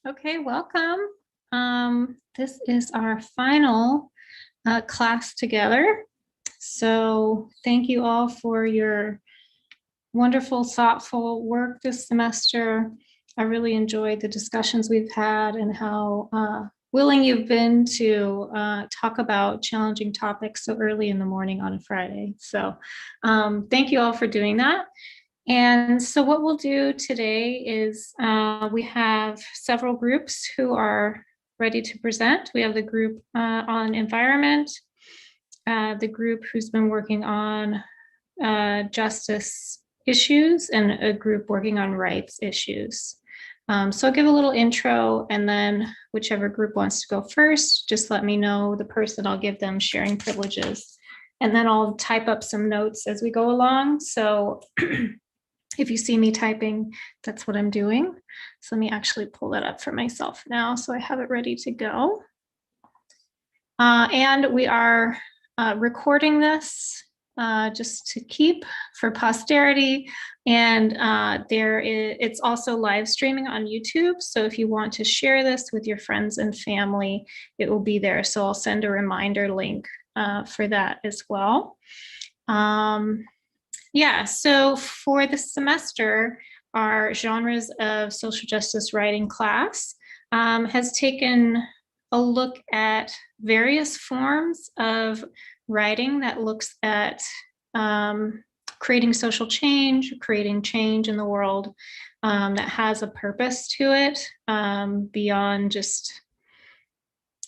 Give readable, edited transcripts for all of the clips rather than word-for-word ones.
Okay, welcome. This is our final class together. So thank you all for your wonderful, thoughtful work this semester. I really enjoyed the discussions we've had and how willing you've been to talk about challenging topics so early in the morning on a Friday. So thank you all for doing that. And so what we'll do today is we have several groups who are ready to present. We have the group on environment, the group who's been working on justice issues, and a group working on rights issues. So I'll give a little intro, and then whichever group wants to go first, just let me know the person. I'll give them sharing privileges. And then I'll type up some notes as we go along. So if you see me typing, that's what I'm doing. So let me actually pull that up for myself now so I have it ready to go. And we are recording this just to keep for posterity. And it's also live streaming on YouTube. So if you want to share this with your friends and family, it will be there. So I'll send a reminder link for that as well. Yeah, so for the semester, our genres of social justice writing class has taken a look at various forms of writing that looks at creating social change, creating change in the world that has a purpose to it beyond just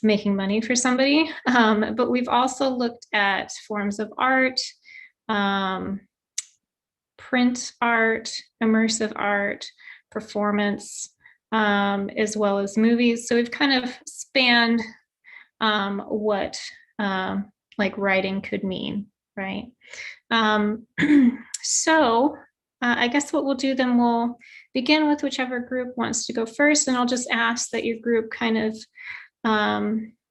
making money for somebody. But we've also looked at forms of art, print art, immersive art, performance, as well as movies. So we've kind of spanned what like writing could mean, right? So I guess what we'll do then, we'll begin with whichever group wants to go first, and I'll just ask that your group kind of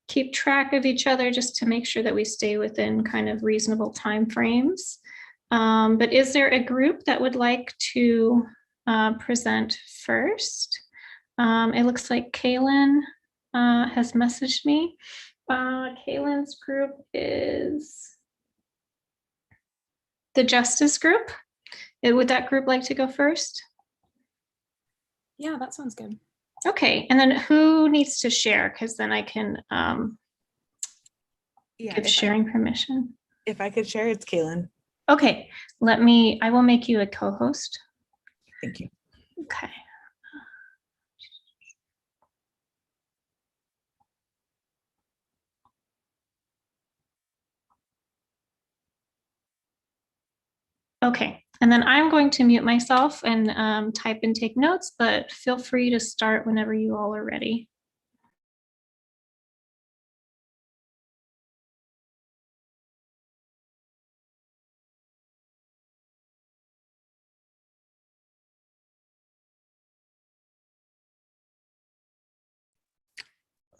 keep track of each other just to make sure that we stay within kind of reasonable timeframes. But is there a group that would like to present first? It looks like Kaylin has messaged me. Kaylin's group is the Justice Group. Would that group like to go first? Yeah, that sounds good. Okay, and then who needs to share? Because then I can give sharing permission. If I could share, it's Kaylin. Okay, I will make you a co-host. Thank you. Okay. Okay, and then I'm going to mute myself and type and take notes, but feel free to start whenever you all are ready.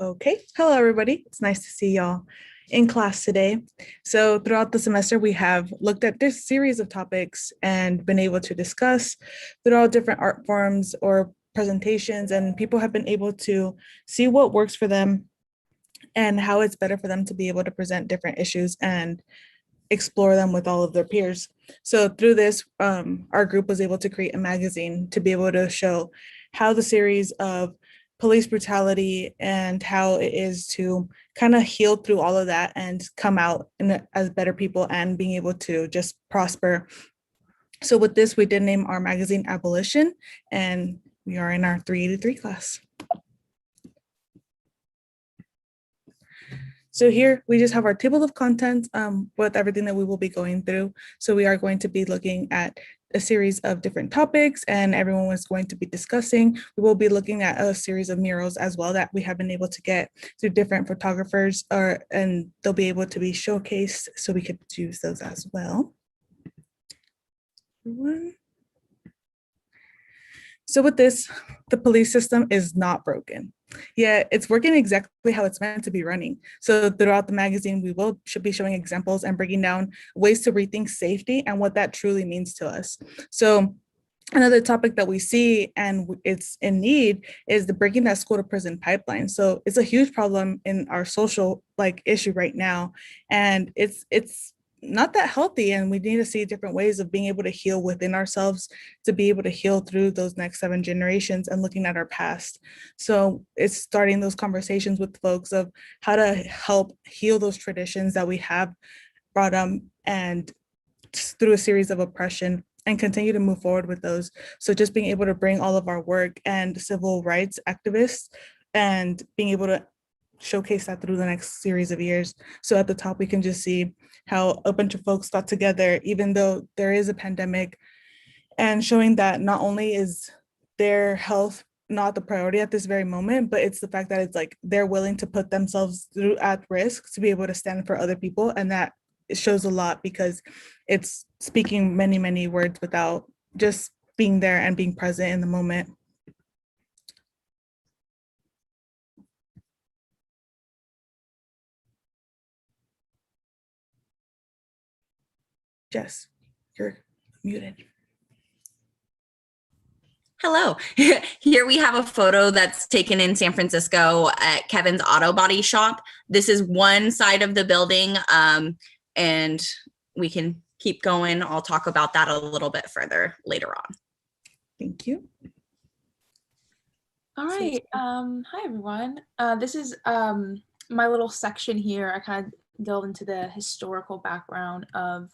Okay, hello everybody. It's nice to see y'all in class today. So throughout the semester, we have looked at this series of topics and been able to discuss throughout different art forms or presentations, and people have been able to see what works for them and how it's better for them to be able to present different issues and explore them with all of their peers. So through this, our group was able to create a magazine to be able to show how the series of police brutality and how it is to kind of heal through all of that and come out as better people and being able to just prosper. So with this, we did name our magazine Abolition, and we are in our 383 class. So here we just have our table of contents with everything that we will be going through. So we are going to be looking at a series of different topics, and everyone was going to be discussing. We will be looking at a series of murals as well that we have been able to get through different photographers, and they'll be able to be showcased, so we could use those as well. So with this, the police system is not broken. Yeah, it's working exactly how it's meant to be running. So throughout the magazine, we should be showing examples and breaking down ways to rethink safety and what that truly means to us. So Another topic that we see and it's in need is the breaking that school to prison pipeline. So it's a huge problem in our social issue right now, and it's not that healthy, and we need to see different ways of being able to heal within ourselves to be able to heal through those next 7 generations and looking at our past. So it's starting those conversations with folks of how to help heal those traditions that we have brought and through a series of oppression and continue to move forward with those. So just being able to bring all of our work and civil rights activists and being able to showcase that through the next series of years. So at the top, we can just see how a bunch of folks got together, even though there is a pandemic, and showing that not only is their health not the priority at this very moment, but it's the fact that it's like they're willing to put themselves through at risk to be able to stand for other people. And that it shows a lot because it's speaking many, many words without just being there and being present in the moment. Jess, you're muted. Hello. Here we have a photo that's taken in San Francisco at Kevin's Auto Body Shop. This is one side of the building, and we can keep going. I'll talk about that a little bit further later on. Thank you. All right. Hi, everyone. This is my little section here. I kind of delve into the historical background of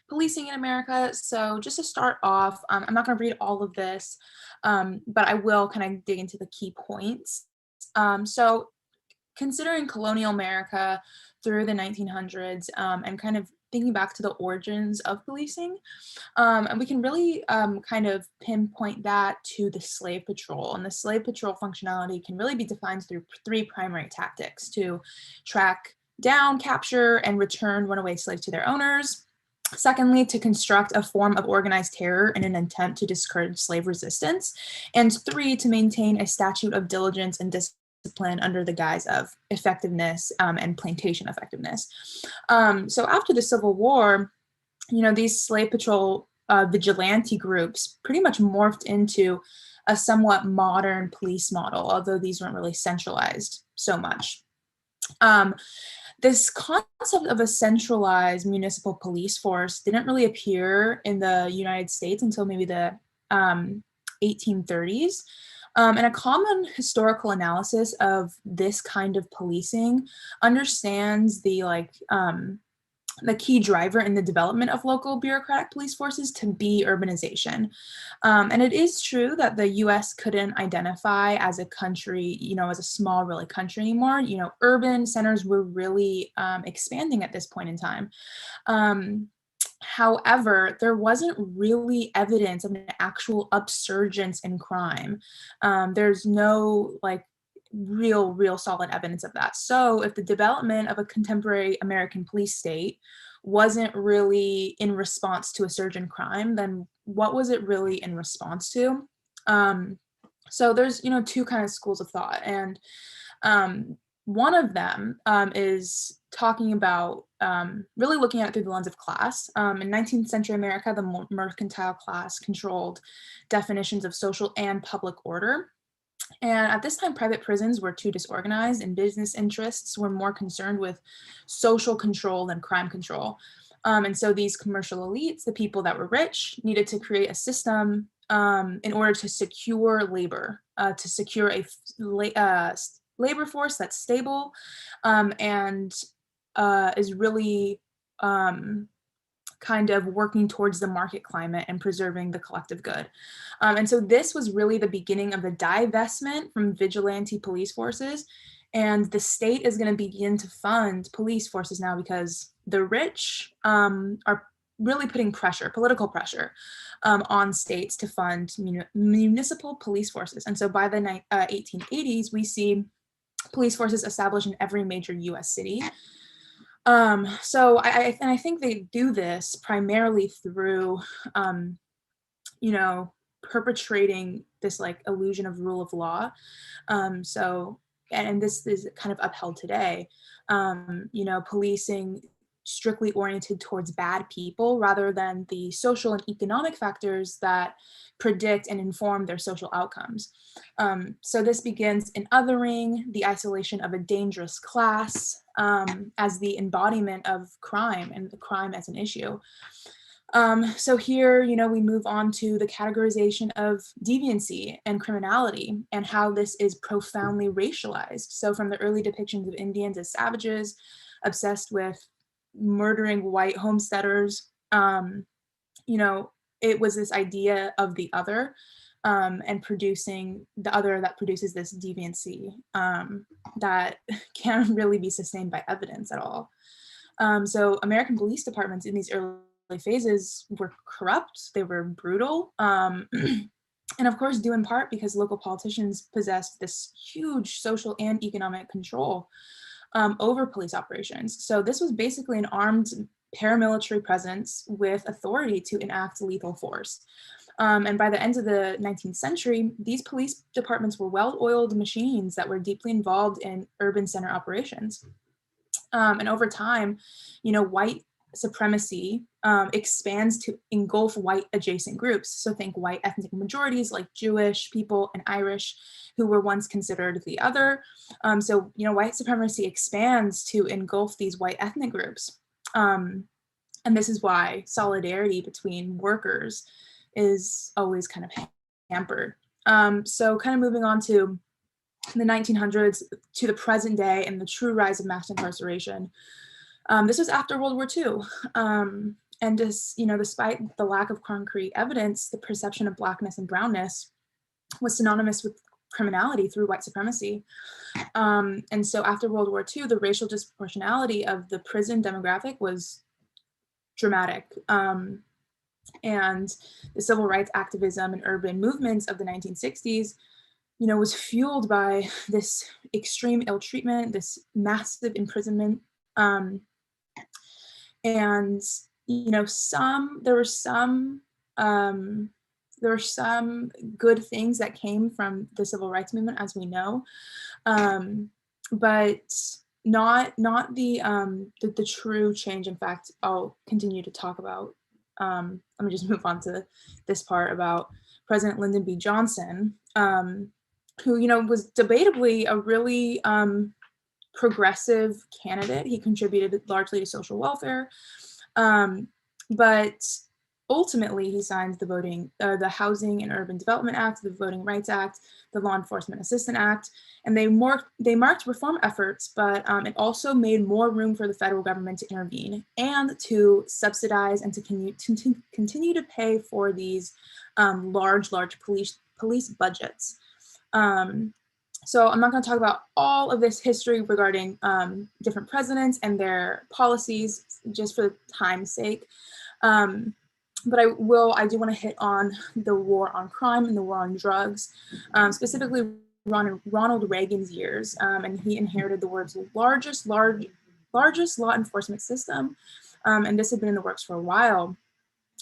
policing in America. So just to start off, I'm not going to read all of this, but I will kind of dig into the key points. So considering colonial America through the 1900s and kind of thinking back to the origins of policing, and we can really kind of pinpoint that to the slave patrol. And the slave patrol functionality can really be defined through 3 primary tactics: to track down, capture, and return runaway slaves to their owners. Secondly, to construct a form of organized terror in an attempt to discourage slave resistance. And 3, to maintain a statute of diligence and discipline under the guise of effectiveness and plantation effectiveness. So after the Civil War, you know, these slave patrol vigilante groups pretty much morphed into a somewhat modern police model, although these weren't really centralized so much. This concept of a centralized municipal police force didn't really appear in the United States until maybe the 1830s. And a common historical analysis of this kind of policing understands the key driver in the development of local bureaucratic police forces to be urbanization. And it is true that the US couldn't identify as a country, you know, as a small, really country anymore. You know, urban centers were really expanding at this point in time. However, there wasn't really evidence of an actual upsurgence in crime. There's no real solid evidence of that. So if the development of a contemporary American police state wasn't really in response to a surge in crime, then what was it really in response to? So there's, you know, 2 kind of schools of thought. And one of them is talking about really looking at it through the lens of class. In 19th century America, the mercantile class controlled definitions of social and public order. And at this time, private prisons were too disorganized and business interests were more concerned with social control than crime control. And so these commercial elites, the people that were rich, needed to create a system in order to secure labor, to secure a labor force that's stable and is really kind of working towards the market climate and preserving the collective good. And so this was really the beginning of the divestment from vigilante police forces. And the state is going to begin to fund police forces now because the rich are really putting pressure, political pressure, on states to fund municipal police forces. And so by the 1880s, we see police forces established in every major US city. So I think they do this primarily through, you know, perpetrating this illusion of rule of law. So, and this is kind of upheld today, you know, policing strictly oriented towards bad people rather than the social and economic factors that predict and inform their social outcomes. So this begins in othering, the isolation of a dangerous class as the embodiment of crime and the crime as an issue. So here, we move on to the categorization of deviancy and criminality and how this is profoundly racialized. So from the early depictions of Indians as savages, obsessed with murdering white homesteaders, it was this idea of the other and producing the other that produces this deviancy that can't really be sustained by evidence at all. So American police departments in these early phases were corrupt, they were brutal, and of course due in part because local politicians possessed this huge social and economic control over police operations. So this was basically an armed paramilitary presence with authority to enact lethal force. And by the end of the 19th century, these police departments were well-oiled machines that were deeply involved in urban center operations. And over time, white supremacy expands to engulf white adjacent groups. So think white ethnic majorities like Jewish people and Irish, who were once considered the other. So white supremacy expands to engulf these white ethnic groups. And this is why solidarity between workers is always kind of hampered. So kind of moving on to the 1900s to the present day and the true rise of mass incarceration. This was after World War II. And just, despite the lack of concrete evidence, the perception of Blackness and brownness was synonymous with criminality through white supremacy. And so after World War II, the racial disproportionality of the prison demographic was dramatic. And the civil rights activism and urban movements of the 1960s, was fueled by this extreme ill treatment, this massive imprisonment. And, there were some good things that came from the civil rights movement, as we know, but not the true change. In fact, I'll continue to talk about. Let me just move on to this part about President Lyndon B. Johnson, who was debatably a really progressive candidate. He contributed largely to social welfare, but ultimately he signed the Housing and Urban Development Act, the Voting Rights Act, the Law Enforcement Assistance Act, and they marked reform efforts, but it also made more room for the federal government to intervene and to subsidize and to continue to pay for these large police budgets. So I'm not going to talk about all of this history regarding different presidents and their policies just for time's sake. But I do want to hit on the war on crime and the war on drugs, specifically Ronald Reagan's years. And he inherited the world's largest law enforcement system. And this had been in the works for a while.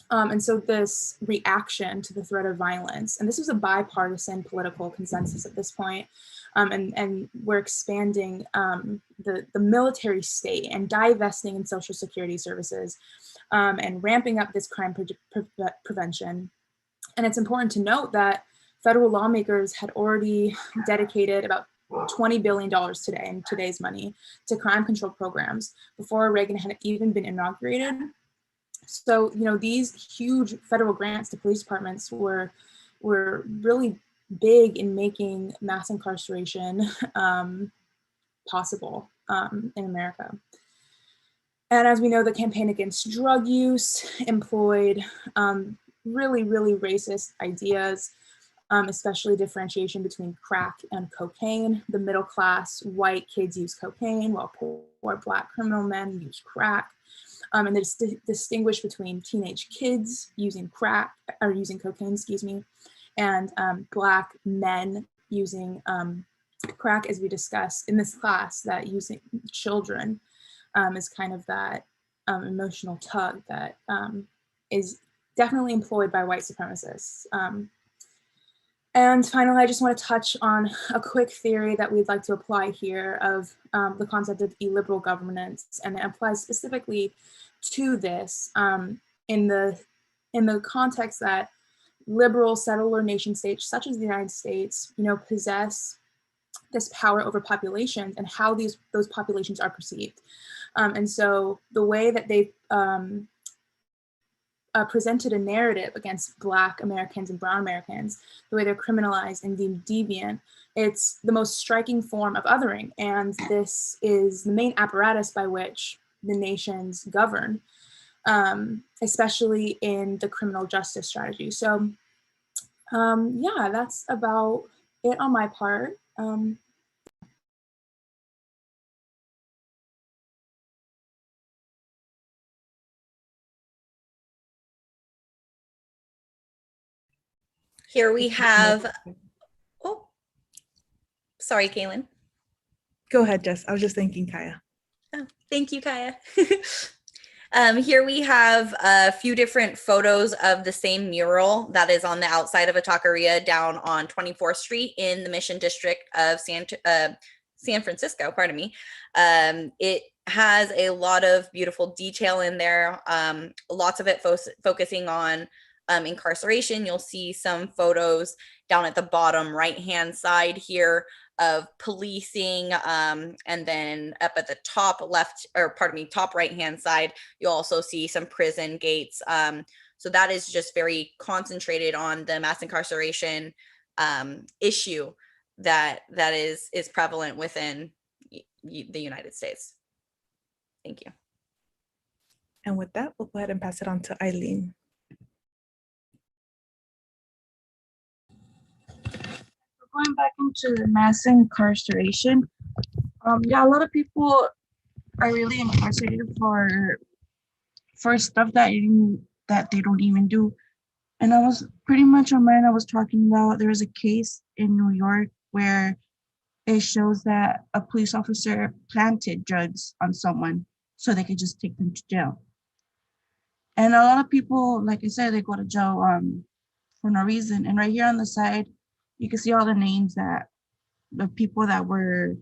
And so this reaction to the threat of violence, and this was a bipartisan political consensus at this point, and we're expanding the military state and divesting in social security services and ramping up this crime prevention. And it's important to note that federal lawmakers had already dedicated about $20 billion today in today's money to crime control programs before Reagan had even been inaugurated. So, these huge federal grants to police departments were really big in making mass incarceration possible in America. And as we know, the campaign against drug use employed really, really racist ideas, especially differentiation between crack and cocaine. The middle class white kids use cocaine while poor Black criminal men use crack. And they distinguish between teenage kids using cocaine, and Black men using crack, as we discussed in this class, that using children is kind of that emotional tug that is definitely employed by white supremacists. And finally, I just want to touch on a quick theory that we'd like to apply here of the concept of illiberal governance, and it applies specifically to this in the context that liberal settler nation states such as the United States, possess this power over populations and how those populations are perceived. And so the way that they presented a narrative against Black Americans and Brown Americans, the way they're criminalized and deemed deviant, it's the most striking form of othering. And this is the main apparatus by which the nations govern, especially in the criminal justice strategy. So yeah, that's about it on my part. Here we have, oh, sorry, Kaylin. Go ahead, Jess. I was just thanking Kaya. Oh, thank you, Kaya. Here we have a few different photos of the same mural that is on the outside of a taqueria down on 24th Street in the Mission District of San Francisco, pardon me. It has a lot of beautiful detail in there, lots of it focusing on incarceration. You'll see some photos down at the bottom right-hand side here of policing, and then up at the top left, or pardon me, top right-hand side, you'll also see some prison gates. So that is just very concentrated on the mass incarceration issue that is prevalent within the United States. Thank you. And with that, we'll go ahead and pass it on to Eileen. Going back into the mass incarceration, yeah, a lot of people are really incarcerated for stuff that they don't even do. And I was pretty much on mine. I was talking about there was a case in New York where it shows that a police officer planted drugs on someone so they could just take them to jail. And a lot of people, like I said, they go to jail for no reason. And right here on the side, you can see all the names that the people that were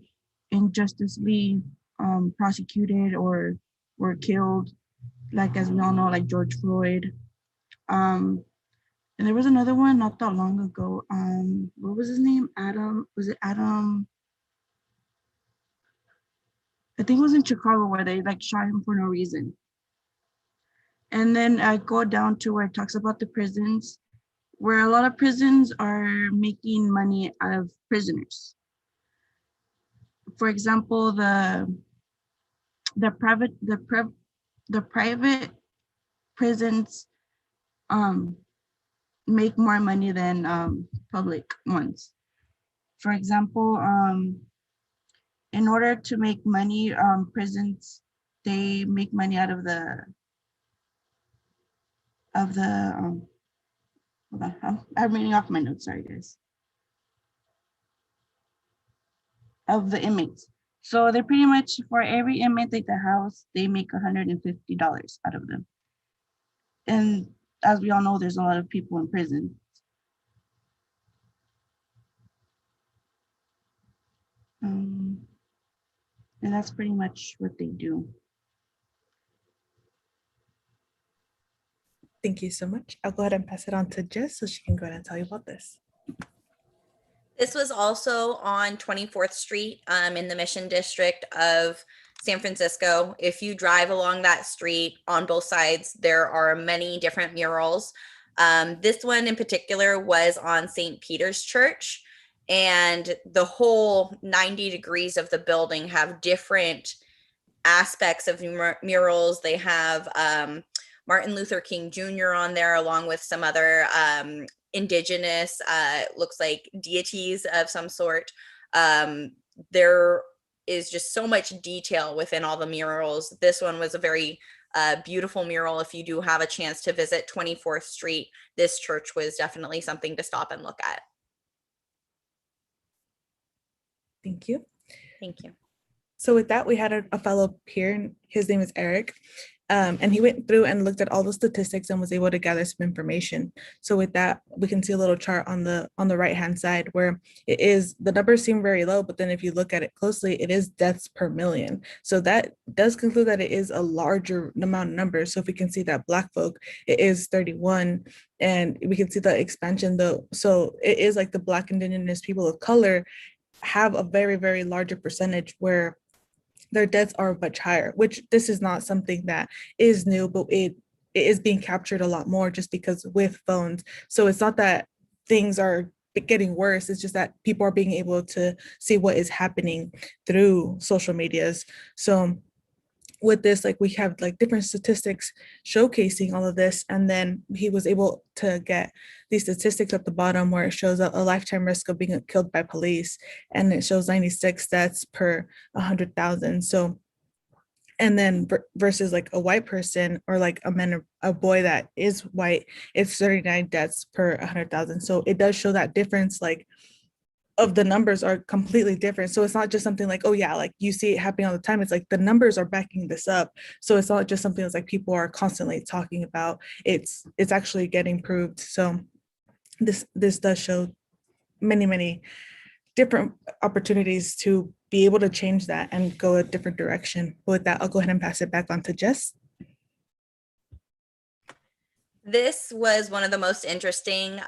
injusticely prosecuted or were killed, like as we all know, like George Floyd. And there was another one not that long ago. What was his name? Adam, was it Adam? I think it was in Chicago where they like shot him for no reason. And then I go down to where it talks about the prisons, where a lot of prisons are making money out of prisoners. For example, the private prisons make more money than public ones. For example, in order to make money, prisons, they make money out of the hold on, I'm reading off my notes, sorry guys. Of the inmates. So they pretty much, for every inmate they house, they make $150 out of them. And as we all know, there's a lot of people in prison. And that's pretty much what they do. Thank you so much. I'll go ahead and pass it on to Jess so she can go ahead and tell you about this. This was also on 24th Street in the Mission District of San Francisco. If you drive along that street on both sides, there are many different murals. This one in particular was on St. Peter's Church, and the whole 90 degrees of the building have different aspects of murals. They have Martin Luther King Jr. on there, along with some other indigenous, looks like deities of some sort. There is just so much detail within all the murals. This one was a very beautiful mural. If you do have a chance to visit 24th Street, this church was definitely something to stop and look at. Thank you. Thank you. So with that, we had a fellow here, and his name is Eric. And he went through and looked at all the statistics and was able to gather some information. So with that, we can see a little chart on the right-hand side where it is, the numbers seem very low, but then if you look at it closely, it is deaths per million. So that does conclude that it is a larger amount of numbers. So if we can see that Black folk, it is 31, and we can see the expansion though. So it is like the Black, Indigenous, people of color have a very, very larger percentage where their deaths are much higher, which this is not something that is new, but it is being captured a lot more just because with phones. So it's not that things are getting worse, it's just that people are being able to see what is happening through social medias. So with this, like we have like different statistics showcasing all of this, and then he was able to get these statistics at the bottom where it shows a lifetime risk of being killed by police, and it shows 96 deaths per 100,000. So, and then versus like a white person or like a boy that is white, it's 39 deaths per 100,000. So it does show that difference, like of the numbers are completely different. So it's not just something like, oh yeah, like you see it happening all the time. It's like the numbers are backing this up. So it's not just something that's like people are constantly talking about. It's actually getting proved. So this does show many different opportunities to be able to change that and go a different direction. But with that, I'll go ahead and pass it back on to Jess. This was one of the most interesting.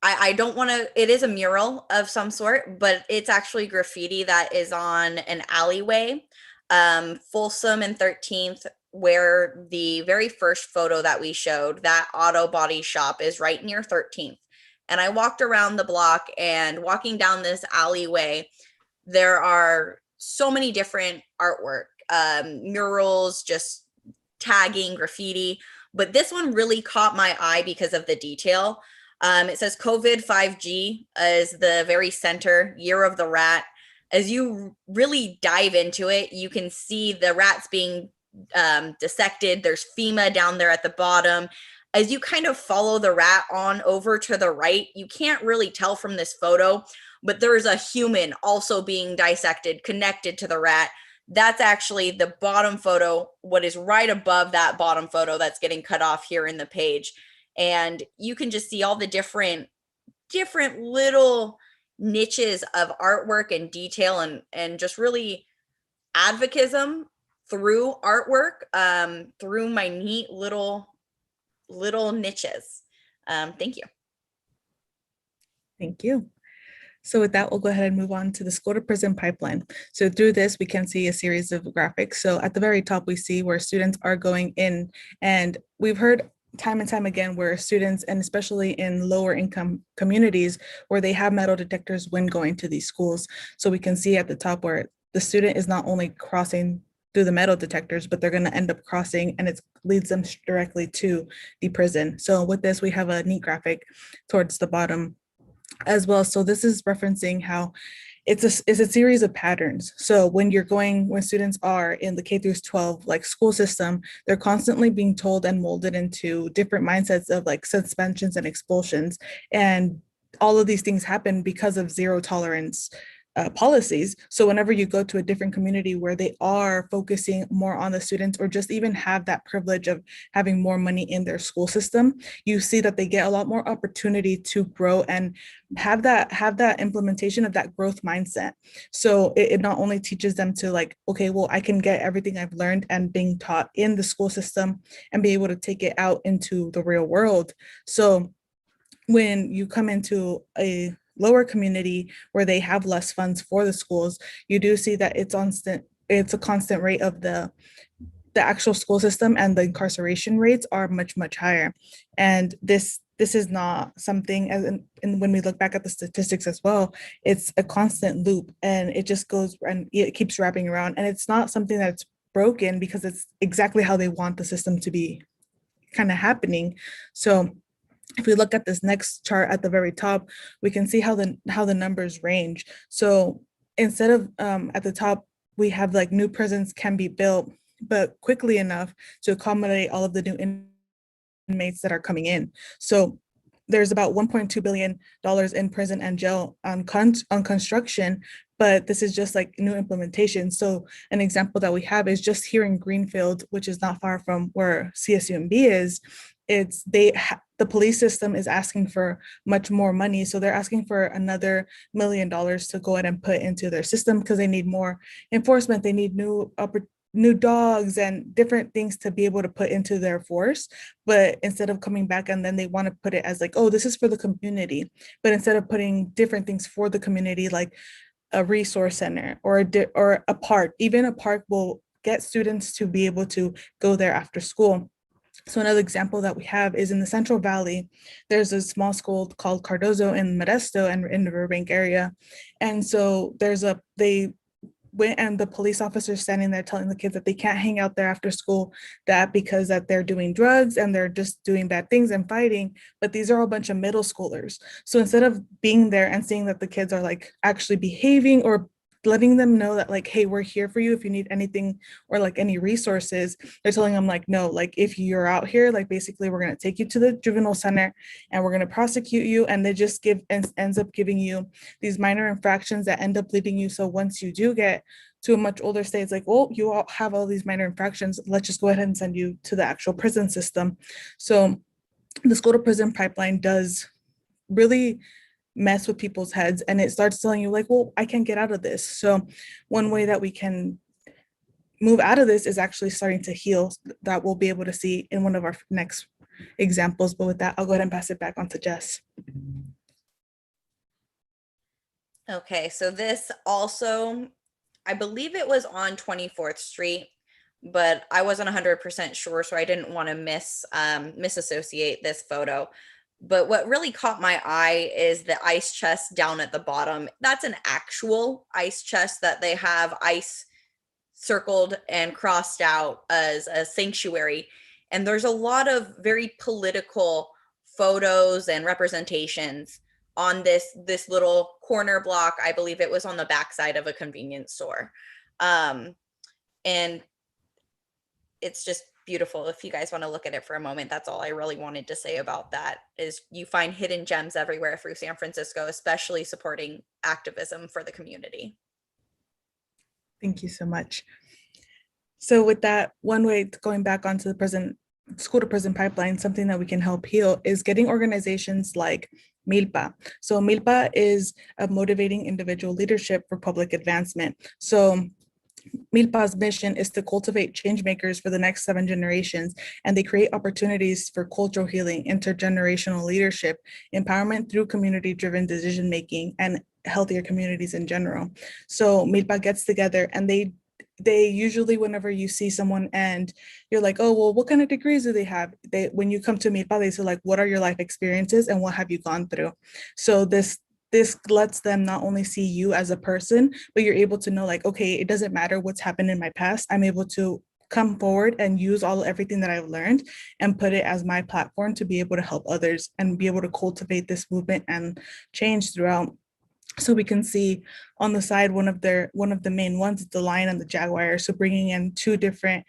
I don't want to, it is a mural of some sort, but it's actually graffiti that is on an alleyway, Folsom and 13th, where the very first photo that we showed, that auto body shop is right near 13th. And I walked around the block, and walking down this alleyway, there are so many different artwork, murals, just tagging, graffiti. But this one really caught my eye because of the detail. It says COVID 5G is the very center, Year of the Rat. As you really dive into it, you can see the rats being dissected. There's FEMA down there at the bottom. As you kind of follow the rat on over to the right, you can't really tell from this photo, but there's a human also being dissected, connected to the rat. That's actually the bottom photo, what is right above that bottom photo that's getting cut off here in the page. And you can just see all the different little niches of artwork and detail and just really advocism through artwork, through my neat little niches. Thank you. Thank you. So with that, we'll go ahead and move on to the school to prison pipeline. So through this, we can see a series of graphics. So at the very top, we see where students are going in, and we've heard time and time again where students, and especially in lower income communities, where they have metal detectors when going to these schools. So we can see at the top where the student is not only crossing through the metal detectors, but they're going to end up crossing, and it leads them directly to the prison. So with this, we have a neat graphic towards the bottom as well. So this is referencing how it's a series of patterns. So when students are in the K through 12 like school system, they're constantly being told and molded into different mindsets of like suspensions and expulsions. And all of these things happen because of zero tolerance policies. So whenever you go to a different community where they are focusing more on the students, or just even have that privilege of having more money in their school system, you see that they get a lot more opportunity to grow and have that implementation of that growth mindset. So it not only teaches them to like, okay, well, I can get everything I've learned and being taught in the school system and be able to take it out into the real world. So when you come into a lower community where they have less funds for the schools, you do see that it's a constant rate of the actual school system, and the incarceration rates are much higher. And this is not something, and when we look back at the statistics as well, it's a constant loop, and it just goes and it keeps wrapping around, and it's not something that's broken because it's exactly how they want the system to be kind of happening. So if we look at this next chart at the very top, we can see how the numbers range. So instead of at the top, we have like new prisons can be built, but quickly enough to accommodate all of the new inmates that are coming in. So there's about $1.2 billion in prison and jail on construction, but this is just like new implementation. So an example that we have is just here in Greenfield, which is not far from where CSUMB is. The police system is asking for much more money. So they're asking for another $1 million to go ahead and put into their system because they need more enforcement. They need new dogs and different things to be able to put into their force. But instead of coming back and then they want to put it as like, oh, this is for the community. But instead of putting different things for the community, like a resource center or a park, even a park will get students to be able to go there after school. So another example that we have is in the Central Valley. There's a small school called Cardozo in Modesto and in the Burbank area. And so they went and the police officer standing there telling the kids that they can't hang out there after school, because that they're doing drugs and they're just doing bad things and fighting. But these are all a bunch of middle schoolers. So instead of being there and seeing that the kids are like actually behaving or letting them know that like, hey, we're here for you if you need anything or like any resources, they're telling them like, no, like if you're out here, like basically we're going to take you to the juvenile center and we're going to prosecute you. And they just ends up giving you these minor infractions that end up leading you. So once you do get to a much older stage, it's like, well, you all have all these minor infractions, let's just go ahead and send you to the actual prison system. So the school to prison pipeline does really mess with people's heads, and it starts telling you like, well, I can't get out of this. So one way that we can move out of this is actually starting to heal, that we'll be able to see in one of our next examples. But with that, I'll go ahead and pass it back on to Jess. Okay, so this also, I believe it was on 24th Street, but I wasn't 100% sure, so I didn't want to misassociate this photo. But what really caught my eye is the ice chest down at the bottom. That's an actual ice chest that they have ice circled and crossed out as a sanctuary. And there's a lot of very political photos and representations on this little corner block. I believe it was on the backside of a convenience store. And it's just beautiful. If you guys want to look at it for a moment, that's all I really wanted to say about that, is you find hidden gems everywhere through San Francisco, especially supporting activism for the community. Thank you so much. So with that, one way, going back onto the school to prison pipeline, something that we can help heal is getting organizations like Milpa. So Milpa is a motivating individual leadership for public advancement. So Milpa's mission is to cultivate change makers for the next 7 generations, and they create opportunities for cultural healing, intergenerational leadership, empowerment through community-driven decision-making, and healthier communities in general. So Milpa gets together, and they usually, whenever you see someone and you're like, oh, well, what kind of degrees do they have? When you come to Milpa, they say like, what are your life experiences and what have you gone through? So this lets them not only see you as a person, but you're able to know like, okay, it doesn't matter what's happened in my past. I'm able to come forward and use everything that I've learned and put it as my platform to be able to help others and be able to cultivate this movement and change throughout. So we can see on the side, one of the main ones is the lion and the jaguar. So bringing in two different,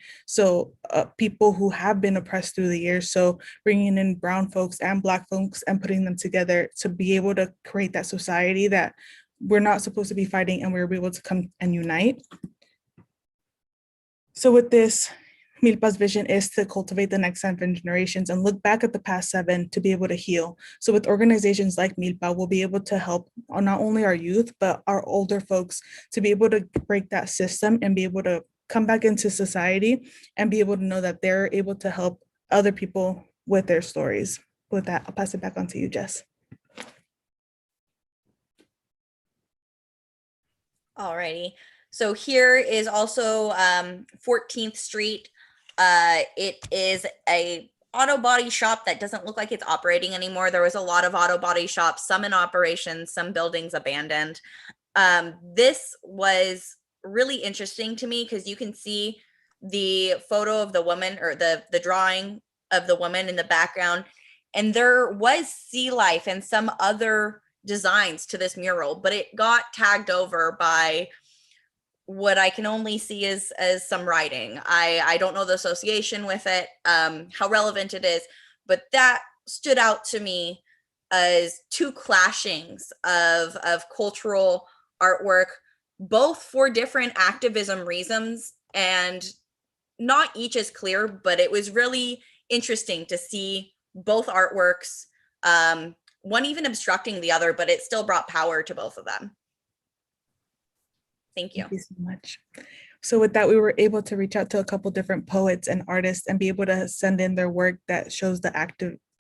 people who have been oppressed through the years. So bringing in brown folks and Black folks and putting them together to be able to create that society that we're not supposed to be fighting, and we're able to come and unite. So with this, Milpa's vision is to cultivate the next 7 generations and look back at the past 7 to be able to heal. So with organizations like Milpa, we'll be able to help not only our youth, but our older folks to be able to break that system and be able to come back into society and be able to know that they're able to help other people with their stories. With that, I'll pass it back on to you, Jess. Alrighty. So here is also 14th Street. It is a auto body shop that doesn't look like it's operating anymore. There was a lot of auto body shops, some in operation, some buildings abandoned. This was really interesting to me because you can see the photo of the woman, or the drawing of the woman in the background, and there was sea life and some other designs to this mural, but it got tagged over by what I can only see as some writing. I don't know the association with it, how relevant it is, but that stood out to me as two clashings of cultural artwork, both for different activism reasons, and not each is clear, but it was really interesting to see both artworks, one even obstructing the other, but it still brought power to both of them. Thank you. Thank you so much. So with that, we were able to reach out to a couple different poets and artists and be able to send in their work that shows their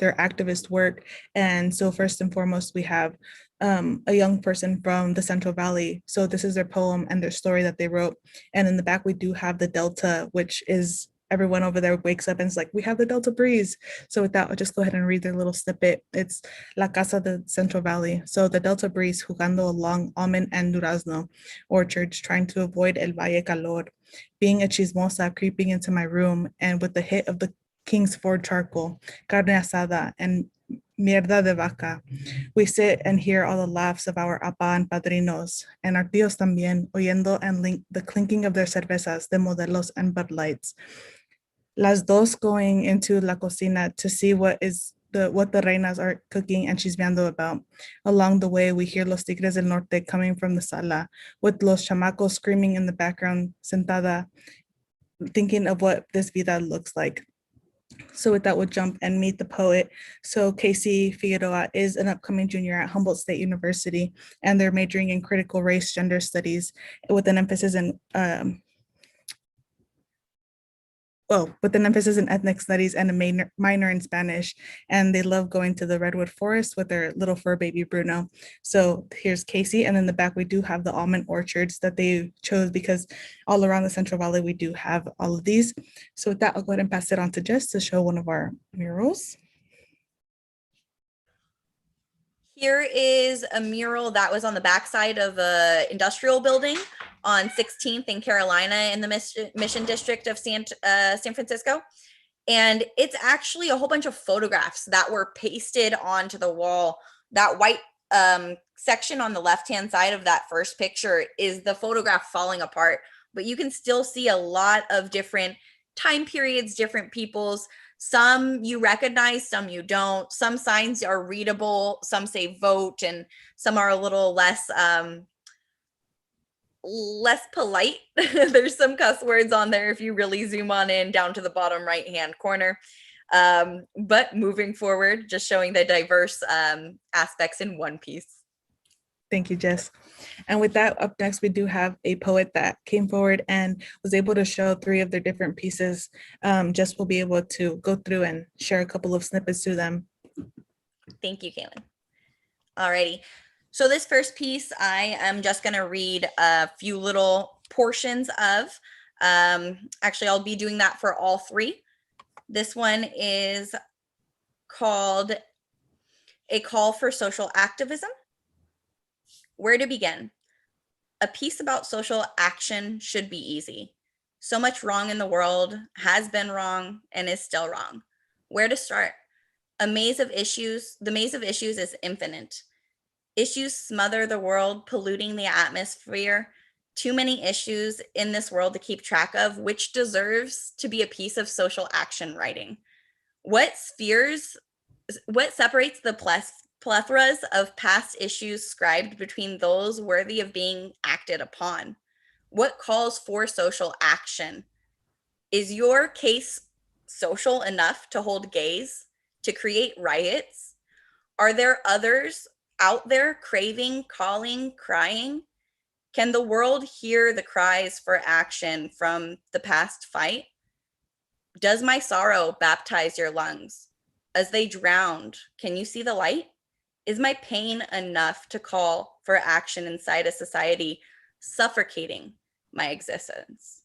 activist work. And so first and foremost, we have a young person from the Central Valley. So this is their poem and their story that they wrote. And in the back, we do have the Delta, which is everyone over there wakes up and it's like, we have the Delta breeze. So with that, I'll just go ahead and read their little snippet. It's La Casa de Central Valley. So the Delta breeze jugando along almond and durazno orchards, trying to avoid el valle calor, being a chismosa, creeping into my room, and with the hit of the King's Ford charcoal, carne asada, and mierda de vaca. We sit and hear all the laughs of our apa and padrinos, and our tíos también, oyendo and the clinking of their cervezas, de modelos and Bud Lights. Las dos going into la cocina to see what the reinas are cooking and chismeando about. Along the way, we hear los tigres del norte coming from the sala, with los chamacos screaming in the background, sentada, thinking of what this vida looks like. So with that, we'll jump and meet the poet. So Casey Figueroa is an upcoming junior at Humboldt State University, and they're majoring in critical race gender studies with an emphasis in ethnic studies and a minor in Spanish. And they love going to the redwood forest with their little fur baby Bruno. So here's Casey, and in the back we do have the almond orchards that they chose because all around the Central Valley we do have all of these. So with that, I'll go ahead and pass it on to Jess to show one of our murals. Here is a mural that was on the backside of an industrial building on 16th and Carolina in the Mission District of San Francisco. And it's actually a whole bunch of photographs that were pasted onto the wall. That white section on the left-hand side of that first picture is the photograph falling apart, but you can still see a lot of different time periods, different peoples. Some you recognize, some you don't. Some signs are readable, some say vote, and some are a little less polite. There's some cuss words on there if you really zoom on in down to the bottom right hand corner. But moving forward, just showing the diverse aspects in one piece. Thank you, Jess. And with that, up next, we do have a poet that came forward and was able to show 3 of their different pieces. Jess will be able to go through and share a couple of snippets to them. Thank you, Kaylin. Alrighty. So this first piece, I am just going to read a few little portions of. Actually, I'll be doing that for all 3. This one is called A Call for Social Activism. Where to begin? A piece about social action should be easy. So much wrong in the world has been wrong and is still wrong. Where to start? The maze of issues is infinite. Issues smother the world, polluting the atmosphere. Too many issues in this world to keep track of, which deserves to be a piece of social action writing. What separates the plethoras of past issues scribed between those worthy of being acted upon? What calls for social action? Is your case social enough to hold gaze, to create riots? Are there others out there craving, calling, crying? Can the world hear the cries for action from the past fight? Does my sorrow baptize your lungs? As they drowned, can you see the light? Is my pain enough to call for action inside a society suffocating my existence?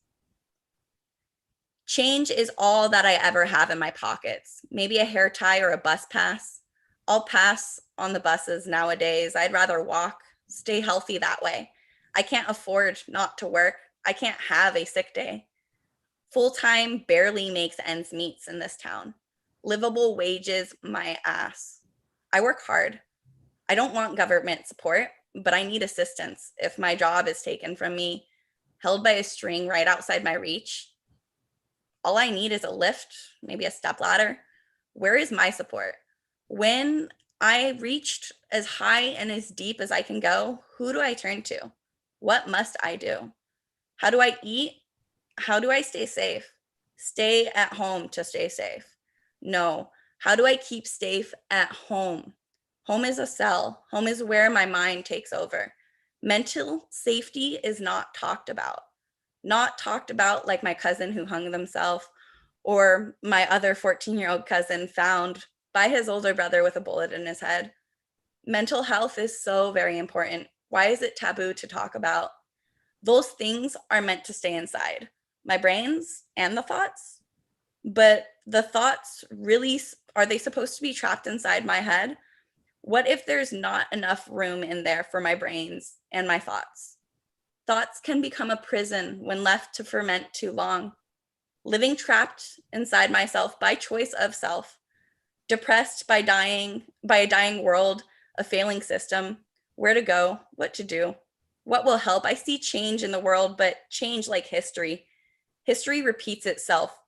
Change is all that I ever have in my pockets. Maybe a hair tie or a bus pass. I'll pass on the buses nowadays. I'd rather walk, stay healthy that way. I can't afford not to work. I can't have a sick day. Full-time barely makes ends meet in this town. Livable wages, my ass. I work hard. I don't want government support, but I need assistance if my job is taken from me, held by a string right outside my reach. All I need is a lift, maybe a stepladder. Where is my support? When I reached as high and as deep as I can go. Who do I turn to? What must I do? How do I eat? How do I stay safe? Stay at home to stay safe. No. How do I keep safe at home? Home is a cell. Home is where my mind takes over. Mental safety is not talked about. Not talked about like my cousin who hung themselves or my other 14-year-old cousin found by his older brother with a bullet in his head. Mental health is so very important. Why is it taboo to talk about? Those things are meant to stay inside my brains and the thoughts, but the thoughts really, are they supposed to be trapped inside my head? What if there's not enough room in there for my brains and my thoughts? Thoughts can become a prison when left to ferment too long. Living trapped inside myself by choice of self, depressed by a dying world, a failing system, where to go, what to do, what will help. I see change in the world, but change like history. History repeats itself.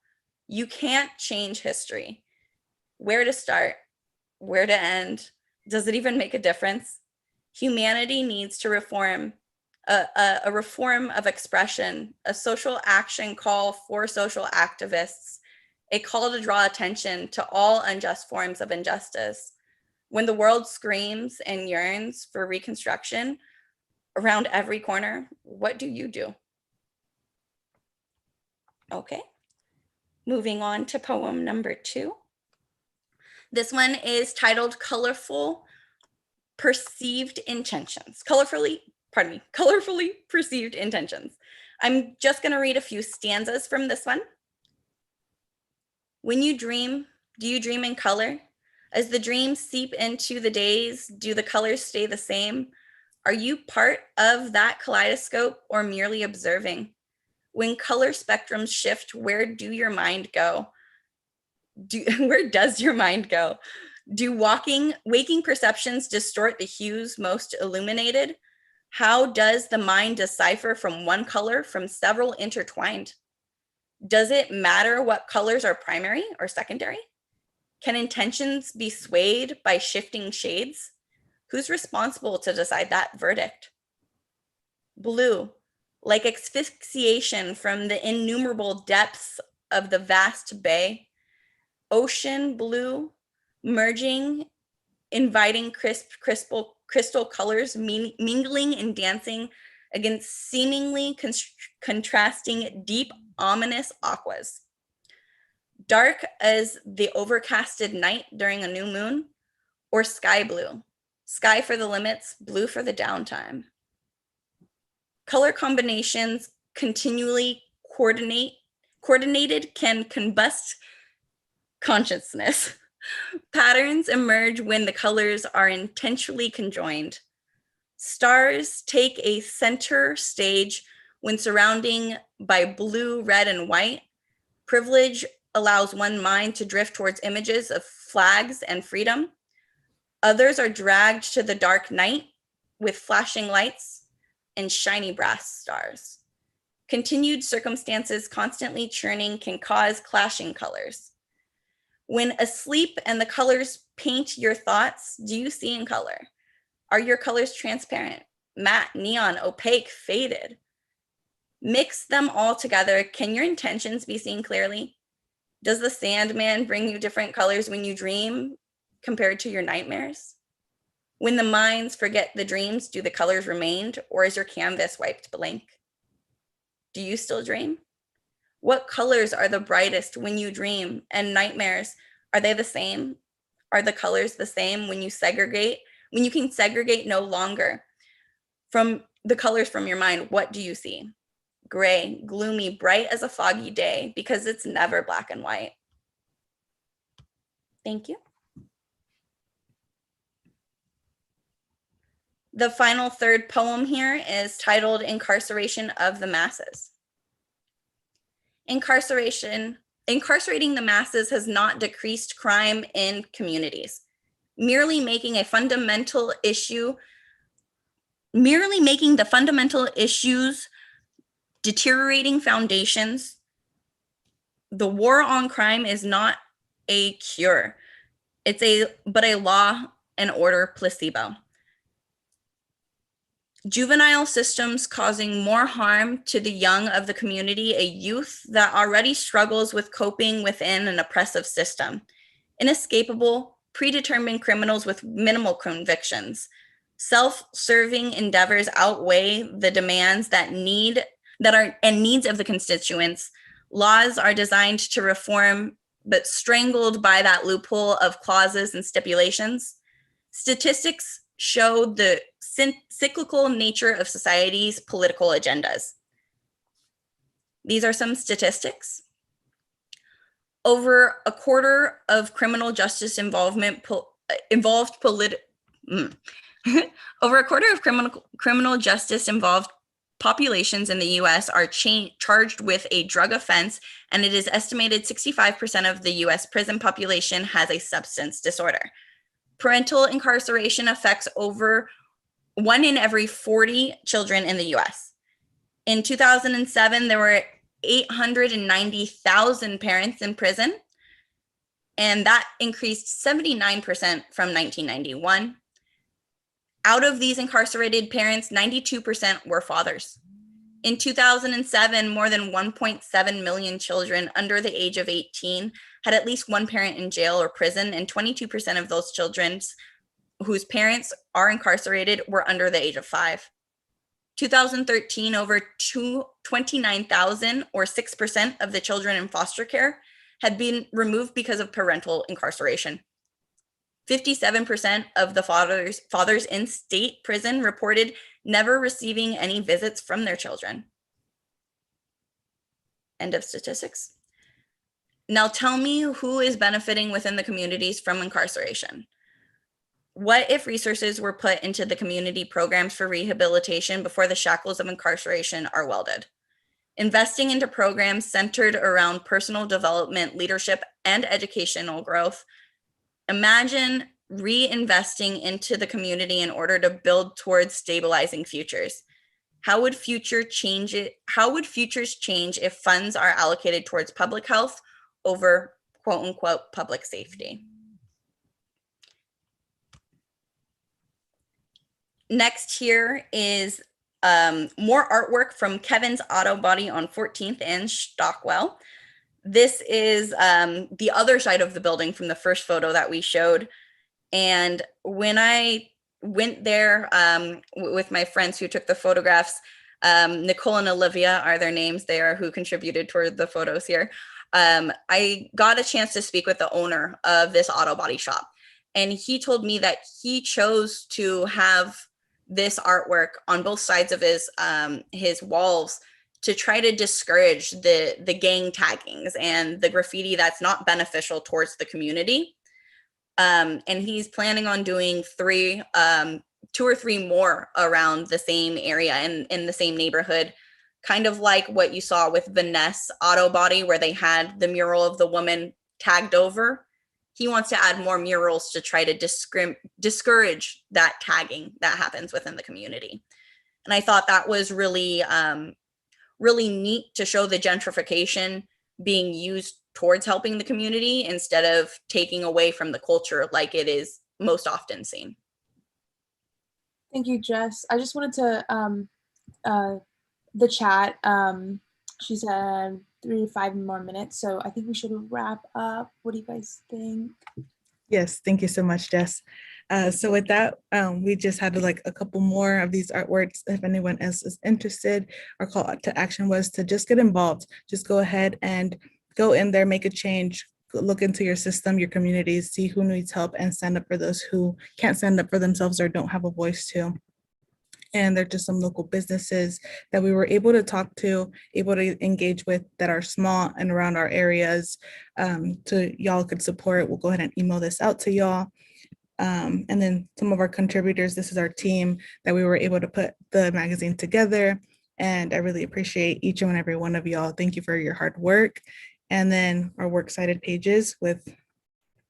You can't change history. Where to start? Where to end? Does it even make a difference? Humanity needs to reform, a reform of expression, a social action call for social activists, a call to draw attention to all unjust forms of injustice. When the world screams and yearns for reconstruction around every corner, what do you do? Okay, moving on to poem number 2. This one is titled Colorfully Perceived Intentions. Colorfully Perceived Intentions. I'm just going to read a few stanzas from this one. When you dream, do you dream in color? As the dreams seep into the days, do the colors stay the same? Are you part of that kaleidoscope or merely observing? When color spectrums shift, where do your mind go? Where does your mind go? Do waking perceptions distort the hues most illuminated? How does the mind decipher from one color from several intertwined? Does it matter what colors are primary or secondary? Can intentions be swayed by shifting shades? Who's responsible to decide that verdict? Blue, like asphyxiation from the innumerable depths of the vast bay. Ocean blue, merging, inviting crystal colors, mingling and dancing against seemingly contrasting deep, ominous aquas. Dark as the overcasted night during a new moon, or sky blue, sky for the limits, blue for the downtime. Color combinations continually coordinated can combust consciousness. Patterns emerge when the colors are intentionally conjoined. Stars take a center stage when surrounding by blue, red, and white. Privilege allows one mind to drift towards images of flags and freedom. Others are dragged to the dark night with flashing lights and shiny brass stars. Continued circumstances constantly churning can cause clashing colors. When asleep and the colors paint your thoughts, do you see in color? Are your colors transparent, matte, neon, opaque, faded? Mix them all together. Can your intentions be seen clearly? Does the Sandman bring you different colors when you dream compared to your nightmares? When the minds forget the dreams, do the colors remain, or is your canvas wiped blank? Do you still dream? What colors are the brightest when you dream? And nightmares, are they the same? Are the colors the same when you can segregate no longer from the colors from your mind? What do you see? Gray, gloomy, bright as a foggy day, because it's never black and white. Thank you. The final third poem here is titled Incarceration of the Masses. Incarcerating the masses has not decreased crime in communities. Merely making the fundamental issues deteriorating foundations. The war on crime is not a cure. But a law and order placebo. Juvenile systems causing more harm to the young of the community, a youth that already struggles with coping within an oppressive system. Inescapable, predetermined criminals with minimal convictions. Self-serving endeavors outweigh the demands and needs of the constituents. Laws are designed to reform, but strangled by that loophole of clauses and stipulations. Statistics show the cyclical nature of society's political agendas. These are some statistics. Over a quarter of criminal justice over a quarter of criminal justice involved populations in the US are charged with a drug offense, and it is estimated 65% of the US prison population has a substance disorder. Parental incarceration affects over 1 in every 40 children in the US. In 2007, there were 890,000 parents in prison, and that increased 79% from 1991. Out of these incarcerated parents, 92% were fathers. In 2007, more than 1.7 million children under the age of 18 had at least one parent in jail or prison, and 22% of those children whose parents are incarcerated were under the age of 5. 2013, over 29,000 or 6% of the children in foster care had been removed because of parental incarceration. 57% of the fathers in state prison reported never receiving any visits from their children. End of statistics. Now tell me who is benefiting within the communities from incarceration. What if resources were put into the community programs for rehabilitation before the shackles of incarceration are welded? Investing into programs centered around personal development, leadership, and educational growth. Imagine reinvesting into the community in order to build towards stabilizing futures. How would futures change if funds are allocated towards public health over quote unquote public safety? Next here is more artwork from Kevin's Auto Body on 14th and Stockwell. This is the other side of the building from the first photo that we showed. And when I went there with my friends who took the photographs, Nicole and Olivia are their names. They are who contributed toward the photos here. I got a chance to speak with the owner of this auto body shop. And he told me that he chose to have this artwork on both sides of his walls to try to discourage the gang taggings and the graffiti that's not beneficial towards the community. And he's planning on doing 2 or 3 more around the same area in the same neighborhood, kind of like what you saw with Vanessa Auto Body, where they had the mural of the woman tagged over. He wants to add more murals to try to discourage that tagging that happens within the community. And I thought that was really, really neat to show the gentrification being used towards helping the community instead of taking away from the culture like it is most often seen. Thank you, Jess. I just wanted to, the chat, she said 3 to 5 more minutes, so I think we should wrap up. What do you guys think? Yes, thank you so much, Jess. So with that, we just had like a couple more of these artworks. If anyone else is interested, our call to action was to just get involved. Just go ahead and go in there, make a change, look into your system, your communities, see who needs help, and stand up for those who can't stand up for themselves or don't have a voice to. And there's just some local businesses that we were able to talk to, able to engage with that are small and around our areas. So y'all could support. We'll go ahead and email this out to y'all. And then some of our contributors, this is our team that we were able to put the magazine together. And I really appreciate each and every one of y'all. Thank you for your hard work. And then our works cited pages with,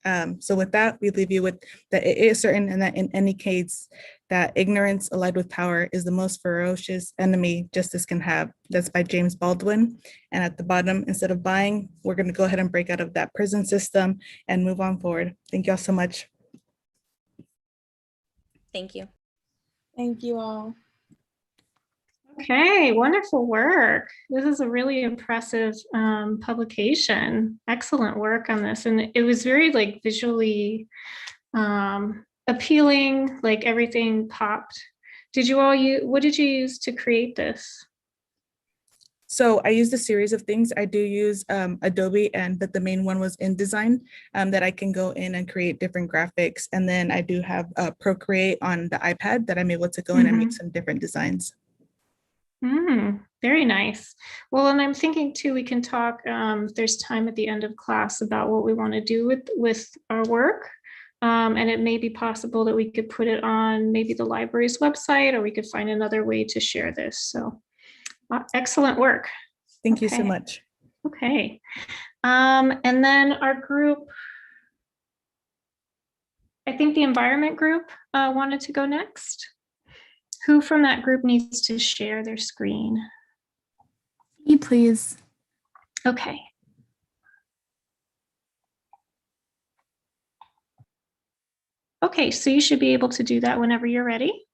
so with that, we leave you with that it is certain and that in any case, that ignorance allied with power is the most ferocious enemy justice can have. That's by James Baldwin. And at the bottom, instead of buying, we're going to go ahead and break out of that prison system and move on forward. Thank y'all so much. Thank you. Thank you all. Okay, wonderful work. This is a really impressive publication. Excellent work on this. And it was very like visually appealing, like everything popped. Did you all use, what did you use to create this? So I used a series of things. I do use Adobe, but the main one was InDesign, that I can go in and create different graphics. And then I do have Procreate on the iPad that I'm able to go in and make some different designs. Very nice. Well, and I'm thinking too, we can talk, if there's time at the end of class about what we want to do with our work. And it may be possible that we could put it on maybe the library's website, or we could find another way to share this. So excellent work. Thank you so much. Okay. And then our group, I think the environment group wanted to go next. Who from that group needs to share their screen? Me, please. Okay. Okay, so you should be able to do that whenever you're ready.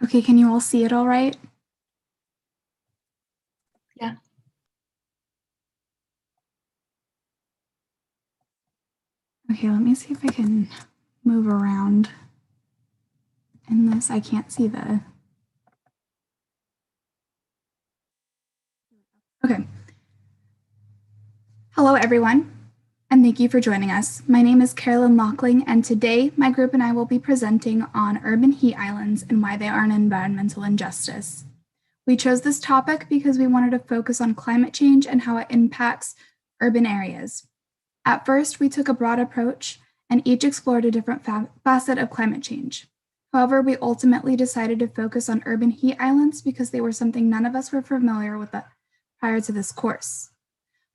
Okay, can you all see it all right? Yeah. Okay, let me see if I can move around in this. I can't see the... Okay. Hello, everyone, and thank you for joining us. My name is Carolyn Lockling, and today my group and I will be presenting on urban heat islands and why they are an environmental injustice. We chose this topic because we wanted to focus on climate change and how it impacts urban areas. At first, we took a broad approach and each explored a different facet of climate change. However, we ultimately decided to focus on urban heat islands because they were something none of us were familiar with prior to this course.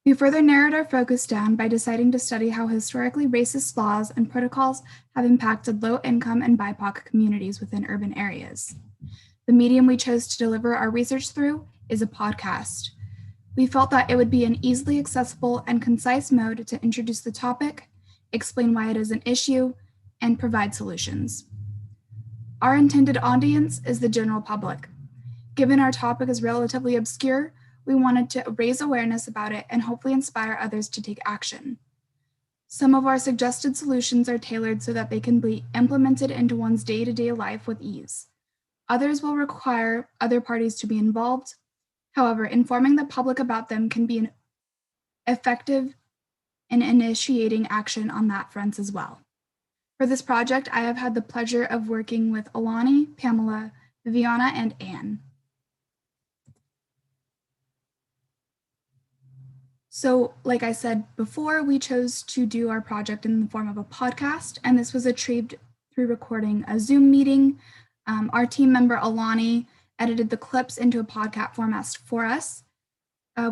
We further narrowed our focus down by deciding to study how historically racist laws and protocols have impacted low-income and BIPOC communities within urban areas. The medium we chose to deliver our research through is a podcast. We felt that it would be an easily accessible and concise mode to introduce the topic, explain why it is an issue, and provide solutions. Our intended audience is the general public. Given our topic is relatively obscure, we wanted to raise awareness about it and hopefully inspire others to take action. Some of our suggested solutions are tailored so that they can be implemented into one's day-to-day life with ease. Others will require other parties to be involved. However, informing the public about them can be effective in initiating action on that front as well. For this project, I have had the pleasure of working with Alani, Pamela, Viviana, and Anne. So, like I said before, we chose to do our project in the form of a podcast, and this was achieved through recording a Zoom meeting. Our team member, Alani, edited the clips into a podcast format for us.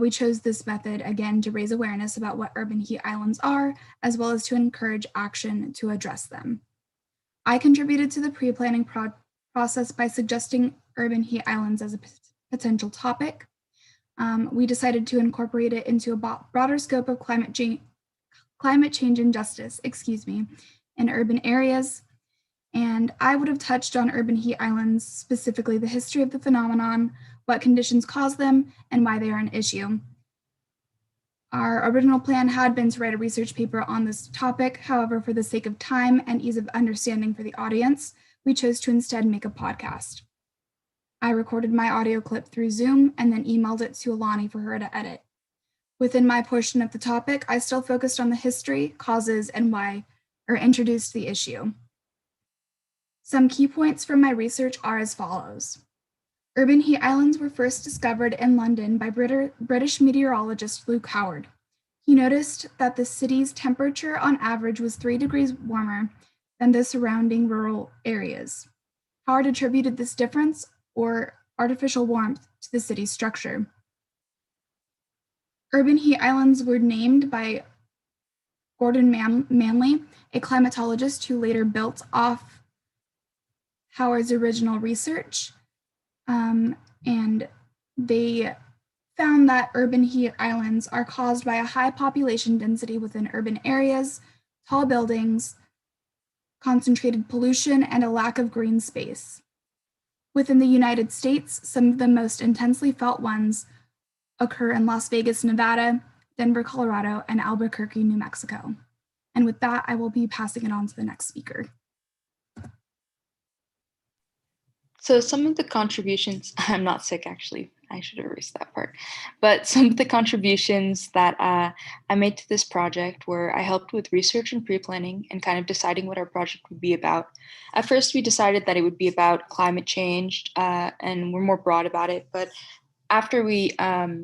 We chose this method, again, to raise awareness about what urban heat islands are, as well as to encourage action to address them. I contributed to the pre-planning process by suggesting urban heat islands as a potential topic. We decided to incorporate it into a broader scope of climate change injustice, in urban areas. And I would have touched on urban heat islands, specifically the history of the phenomenon, what conditions cause them, and why they are an issue. Our original plan had been to write a research paper on this topic. However, for the sake of time and ease of understanding for the audience, we chose to instead make a podcast. I recorded my audio clip through Zoom and then emailed it to Alani for her to edit. Within my portion of the topic, I still focused on the history, causes, and why, or introduced the issue. Some key points from my research are as follows. Urban heat islands were first discovered in London by British meteorologist Luke Howard. He noticed that the city's temperature on average was 3 degrees warmer than the surrounding rural areas. Howard attributed this difference or artificial warmth to the city's structure. Urban heat islands were named by Gordon Manley, a climatologist who later built off Howard's original research. And they found that urban heat islands are caused by a high population density within urban areas, tall buildings, concentrated pollution, and a lack of green space. Within the United States, some of the most intensely felt ones occur in Las Vegas, Nevada, Denver, Colorado, and Albuquerque, New Mexico. And with that, I will be passing it on to the next speaker. So some of the contributions, I'm not sick actually, I should erase that part, but some of the contributions that I made to this project were I helped with research and pre-planning and kind of deciding what our project would be about. At first we decided that it would be about climate change and we're more broad about it, but after we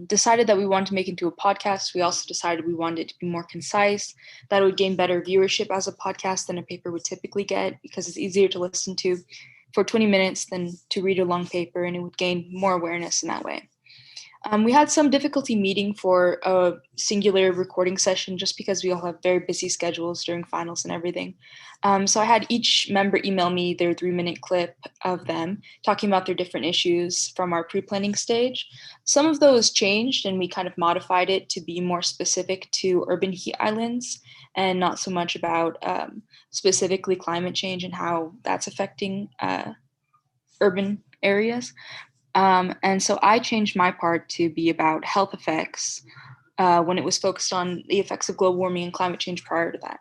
decided that we wanted to make it into a podcast, we also decided we wanted it to be more concise, that it would gain better viewership as a podcast than a paper would typically get because it's easier to listen to for 20 minutes than to read a long paper, and it would gain more awareness in that way. We had some difficulty meeting for a singular recording session just because we all have very busy schedules during finals and everything. So I had each member email me their 3-minute clip of them talking about their different issues from our pre-planning stage. Some of those changed and we kind of modified it to be more specific to urban heat islands and not so much about specifically climate change and how that's affecting urban areas. And so I changed my part to be about health effects when it was focused on the effects of global warming and climate change prior to that.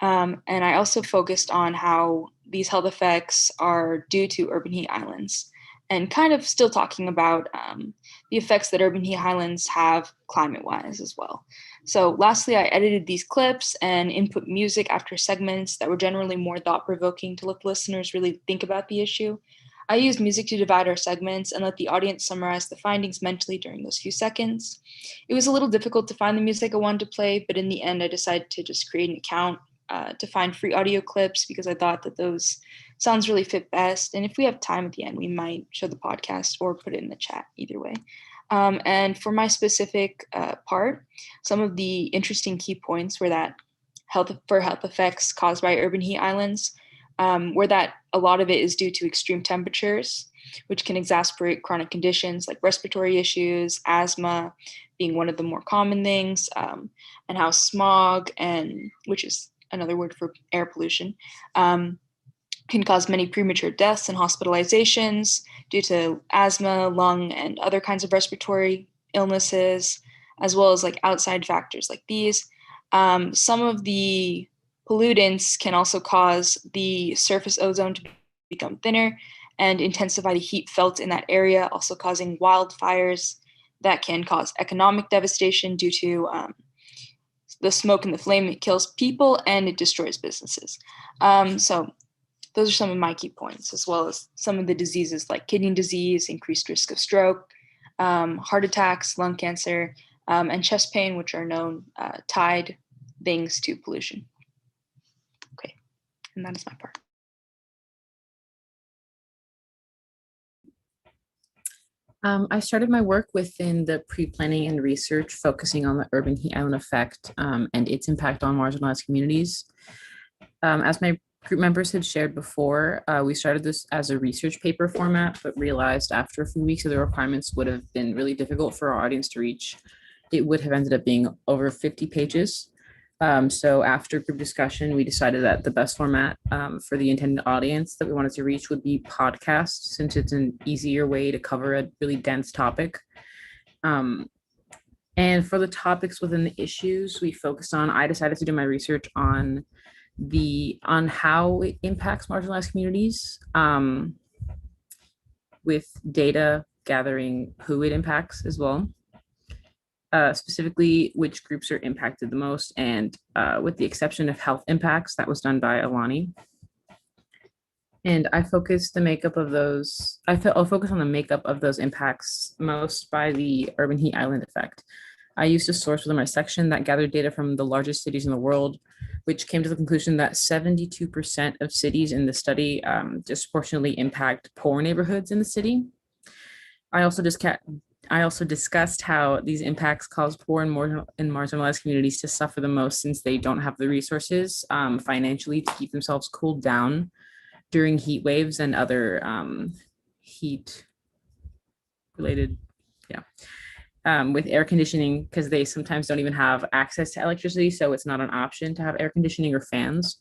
And I also focused on how these health effects are due to urban heat islands and kind of still talking about the effects that urban heat islands have climate-wise as well. So lastly, I edited these clips and input music after segments that were generally more thought-provoking to let listeners really think about the issue. I used music to divide our segments and let the audience summarize the findings mentally during those few seconds. It was a little difficult to find the music I wanted to play, but in the end, I decided to just create an account to find free audio clips because I thought that those sounds really fit best. And if we have time at the end, we might show the podcast or put it in the chat, either way. And for my specific part, some of the interesting key points were that health effects caused by urban heat islands, where that a lot of it is due to extreme temperatures, which can exacerbate chronic conditions like respiratory issues, asthma being one of the more common things, and how smog, and which is another word for air pollution, can cause many premature deaths and hospitalizations due to asthma, lung, and other kinds of respiratory illnesses, as well as like outside factors like these. Some of the pollutants can also cause the surface ozone to become thinner and intensify the heat felt in that area, also causing wildfires that can cause economic devastation due to the smoke and the flame. It kills people and it destroys businesses. So those are some of my key points, as well as some of the diseases like kidney disease, increased risk of stroke, heart attacks, lung cancer, and chest pain, which are known tied things to pollution. Okay, and that is my part. I started my work within the pre-planning and research, focusing on the urban heat island effect and its impact on marginalized communities. As my group members had shared before, we started this as a research paper format, but realized after a few weeks of the requirements would have been really difficult for our audience to reach. It would have ended up being over 50 pages. So after group discussion, we decided that the best format for the intended audience that we wanted to reach would be podcast, since it's an easier way to cover a really dense topic. And for the topics within the issues we focused on, I decided to do my research on how it impacts marginalized communities, with data gathering who it impacts as well. Specifically which groups are impacted the most, and with the exception of health impacts, that was done by Alani. And I focused the makeup of those, I'll focus on the makeup of those impacts most by the urban heat island effect. I used a source within my section that gathered data from the largest cities in the world, which came to the conclusion that 72% of cities in the study disproportionately impact poor neighborhoods in the city. I also I also discussed how these impacts cause poor and marginalized communities to suffer the most since they don't have the resources financially to keep themselves cooled down during heat waves and other heat related, with air conditioning, because they sometimes don't even have access to electricity, so it's not an option to have air conditioning or fans.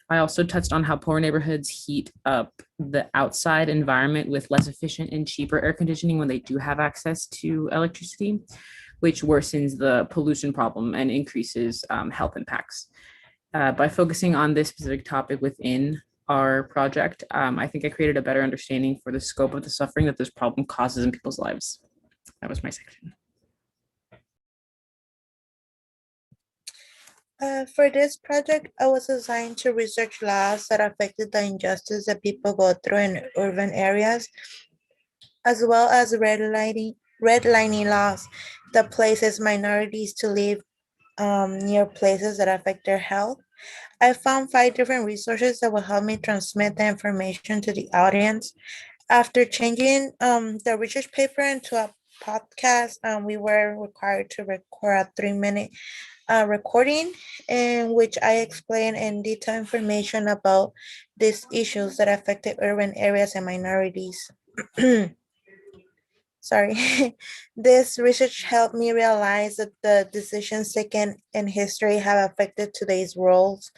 I also touched on how poor neighborhoods heat up the outside environment with less efficient and cheaper air conditioning when they do have access to electricity, which worsens the pollution problem and increases health impacts. By focusing on this specific topic within our project, I think I created a better understanding for the scope of the suffering that this problem causes in people's lives. That was my section. For this project, I was assigned to research laws that affected the injustice that people go through in urban areas, as well as redlining laws that places minorities to live near places that affect their health. I found 5 different resources that will help me transmit the information to the audience. After changing the research paper into a podcast, we were required to record a 3-minute recording in which I explain in detail information about these issues that affected urban areas and minorities. Sorry. This research helped me realize that the decisions taken in history have affected today's roles.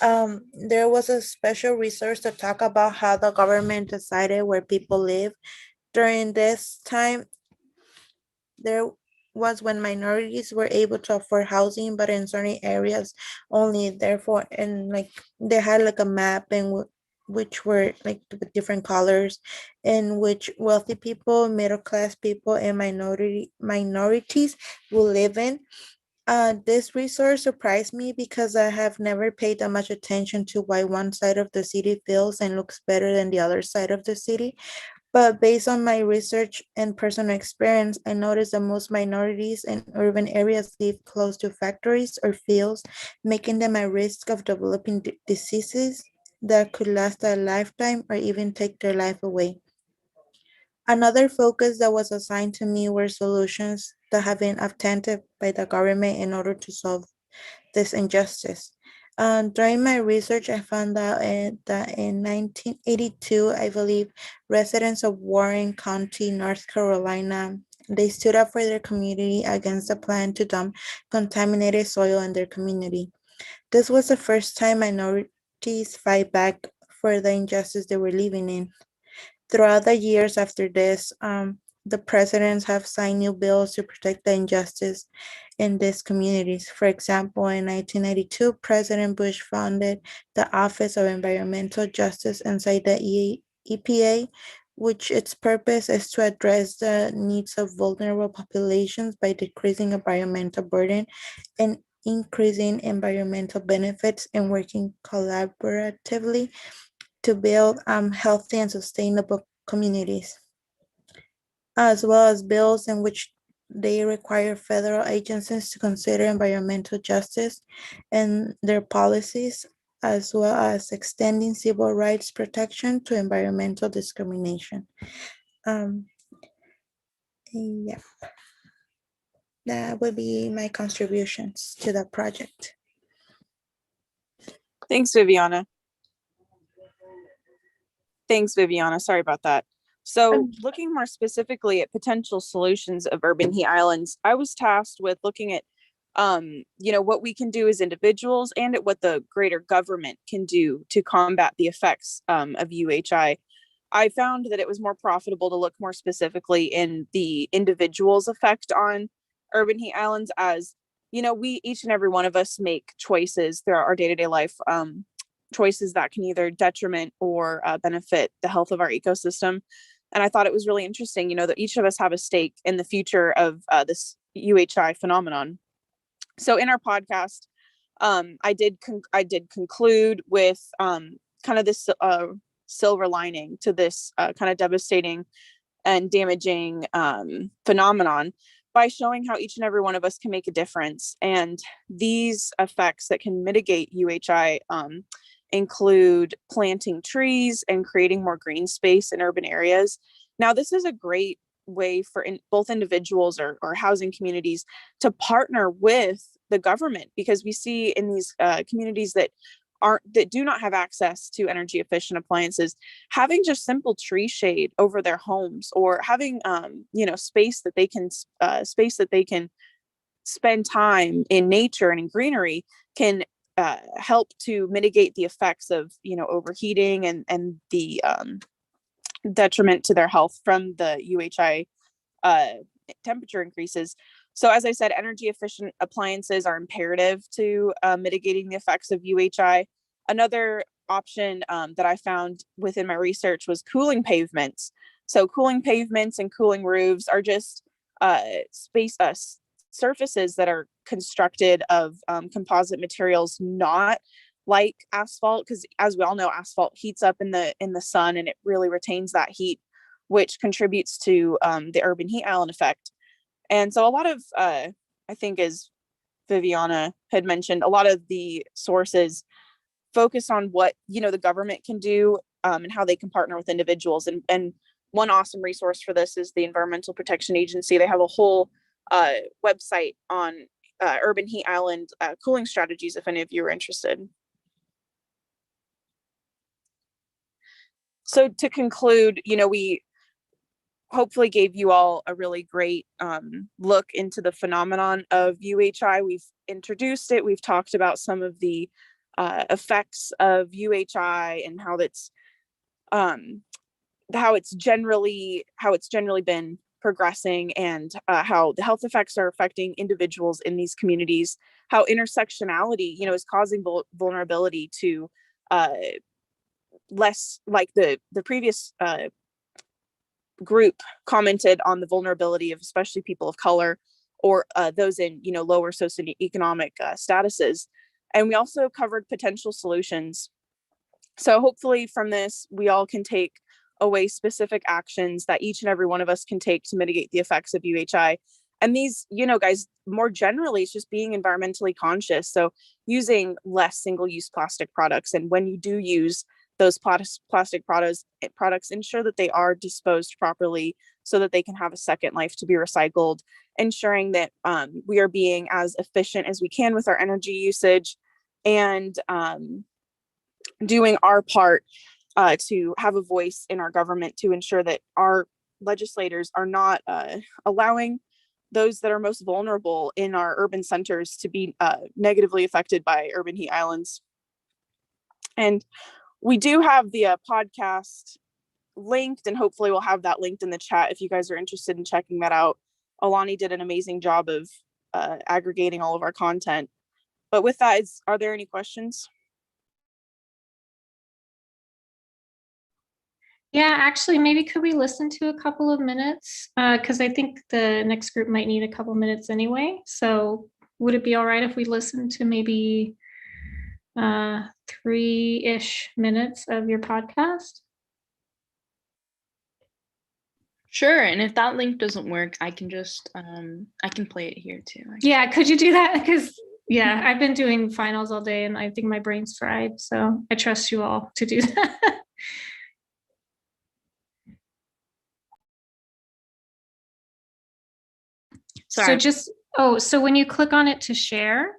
There was a special resource to talk about how the government decided where people live. During this time, there was when minorities were able to afford housing, but in certain areas only. Therefore, and like they had like a map and which were like with different colors, in which wealthy people, middle class people, and minorities will live in. This resource surprised me because I have never paid that much attention to why one side of the city feels and looks better than the other side of the city. But based on my research and personal experience, I noticed that most minorities in urban areas live close to factories or fields, making them at risk of developing diseases that could last a lifetime or even take their life away. Another focus that was assigned to me were solutions that have been attempted by the government in order to solve this injustice. During my research, I found out that in 1982, I believe, residents of Warren County, North Carolina, they stood up for their community against the plan to dump contaminated soil in their community. This was the first time minorities fight back for the injustice they were living in. Throughout the years after this, the presidents have signed new bills to protect the injustice in these communities. For example, in 1992, President Bush founded the Office of Environmental Justice inside the EPA, which its purpose is to address the needs of vulnerable populations by decreasing environmental burden and increasing environmental benefits and working collaboratively to build healthy and sustainable communities, as well as bills in which they require federal agencies to consider environmental justice and their policies, as well as extending civil rights protection to environmental discrimination. Yeah, that would be my contributions to the project. Thanks, Viviana. Sorry about that. So looking more specifically at potential solutions of urban heat islands, I was tasked with looking at, what we can do as individuals and at what the greater government can do to combat the effects of UHI. I found that it was more profitable to look more specifically in the individual's effect on urban heat islands, as we each and every one of us make choices throughout our day-to-day life, choices that can either detriment or benefit the health of our ecosystem. And I thought it was really interesting, that each of us have a stake in the future of this UHI phenomenon. So in our podcast, I did conclude with kind of this silver lining to this kind of devastating and damaging phenomenon by showing how each and every one of us can make a difference. And these effects that can mitigate UHI include planting trees and creating more green space in urban areas. Now, this is a great way for both individuals or housing communities to partner with the government, because we see in these communities that do not have access to energy efficient appliances, having just simple tree shade over their homes, or having space that they can spend time in nature and in greenery, can help to mitigate the effects of overheating and the detriment to their health from the UHI temperature increases. So as I said, energy efficient appliances are imperative to mitigating the effects of UHI. Another option that I found within my research was cooling pavements. So cooling pavements and cooling roofs are just surfaces that are constructed of composite materials, not like asphalt, because as we all know, asphalt heats up in the sun and it really retains that heat, which contributes to the urban heat island effect. And so a lot of, I think, as Viviana had mentioned, a lot of the sources focus on what the government can do and how they can partner with individuals. And one awesome resource for this is the Environmental Protection Agency. They have a whole website on urban heat island cooling strategies, if any of you are interested. So to conclude, we hopefully gave you all a really great look into the phenomenon of UHI. We've introduced it. We've talked about some of the effects of UHI and how it's generally been progressing, and how the health effects are affecting individuals in these communities, how intersectionality is causing vulnerability to less, like the previous group commented on the vulnerability of especially people of color, or those in lower socioeconomic statuses. And we also covered potential solutions. So hopefully from this, we all can take away specific actions that each and every one of us can take to mitigate the effects of UHI. And these, guys, more generally, it's just being environmentally conscious. So using less single-use plastic products. And when you do use those plastic products, ensure that they are disposed properly so that they can have a second life to be recycled, ensuring that we are being as efficient as we can with our energy usage, and doing our part to have a voice in our government to ensure that our legislators are not allowing those that are most vulnerable in our urban centers to be negatively affected by urban heat islands. And we do have the podcast linked, and hopefully we'll have that linked in the chat if you guys are interested in checking that out. Alani did an amazing job of aggregating all of our content. But with that, are there any questions? Yeah, actually, maybe could we listen to a couple of minutes? Because I think the next group might need a couple minutes anyway. So would it be all right if we listen to maybe 3-ish minutes of your podcast? Sure, and if that link doesn't work, I can just I can play it here too. Yeah, could you do that? Because yeah, I've been doing finals all day and I think my brain's fried. So I trust you all to do that. Sorry. So when you click on it to share,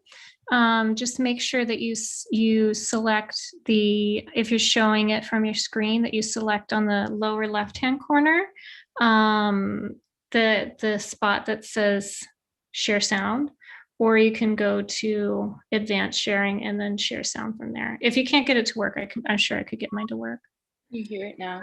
just make sure that you select if you're showing it from your screen, that you select on the lower left-hand corner, the spot that says share sound, or you can go to advanced sharing and then share sound from there. If you can't get it to work, I'm sure I could get mine to work. You hear it now?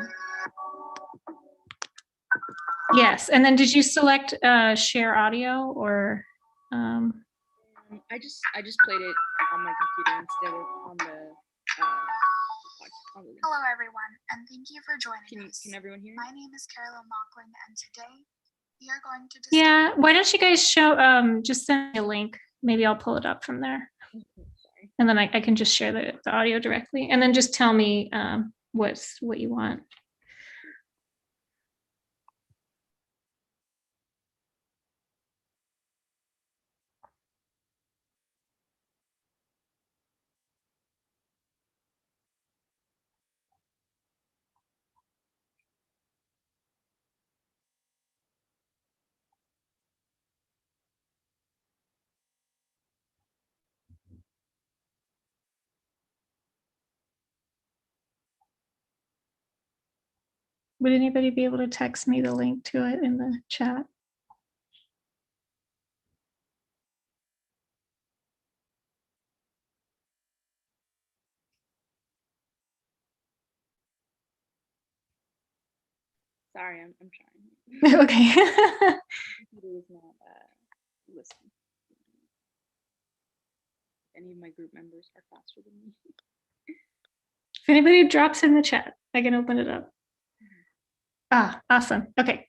Yes, and then did you select share audio or? I just played it on my computer instead of on the. Hello, everyone, and thank you for joining us. Can everyone hear? My name is Carolyn Mockling, and today we are going to. Yeah, why don't you guys show? Just send me a link. Maybe I'll pull it up from there, and then I can just share the audio directly, and then just tell me what you want. Would anybody be able to text me the link to it in the chat? Sorry, I'm trying. Okay. Computer is not listening. Any of my group members are faster than me. If anybody drops in the chat, I can open it up. Ah, awesome. Okay.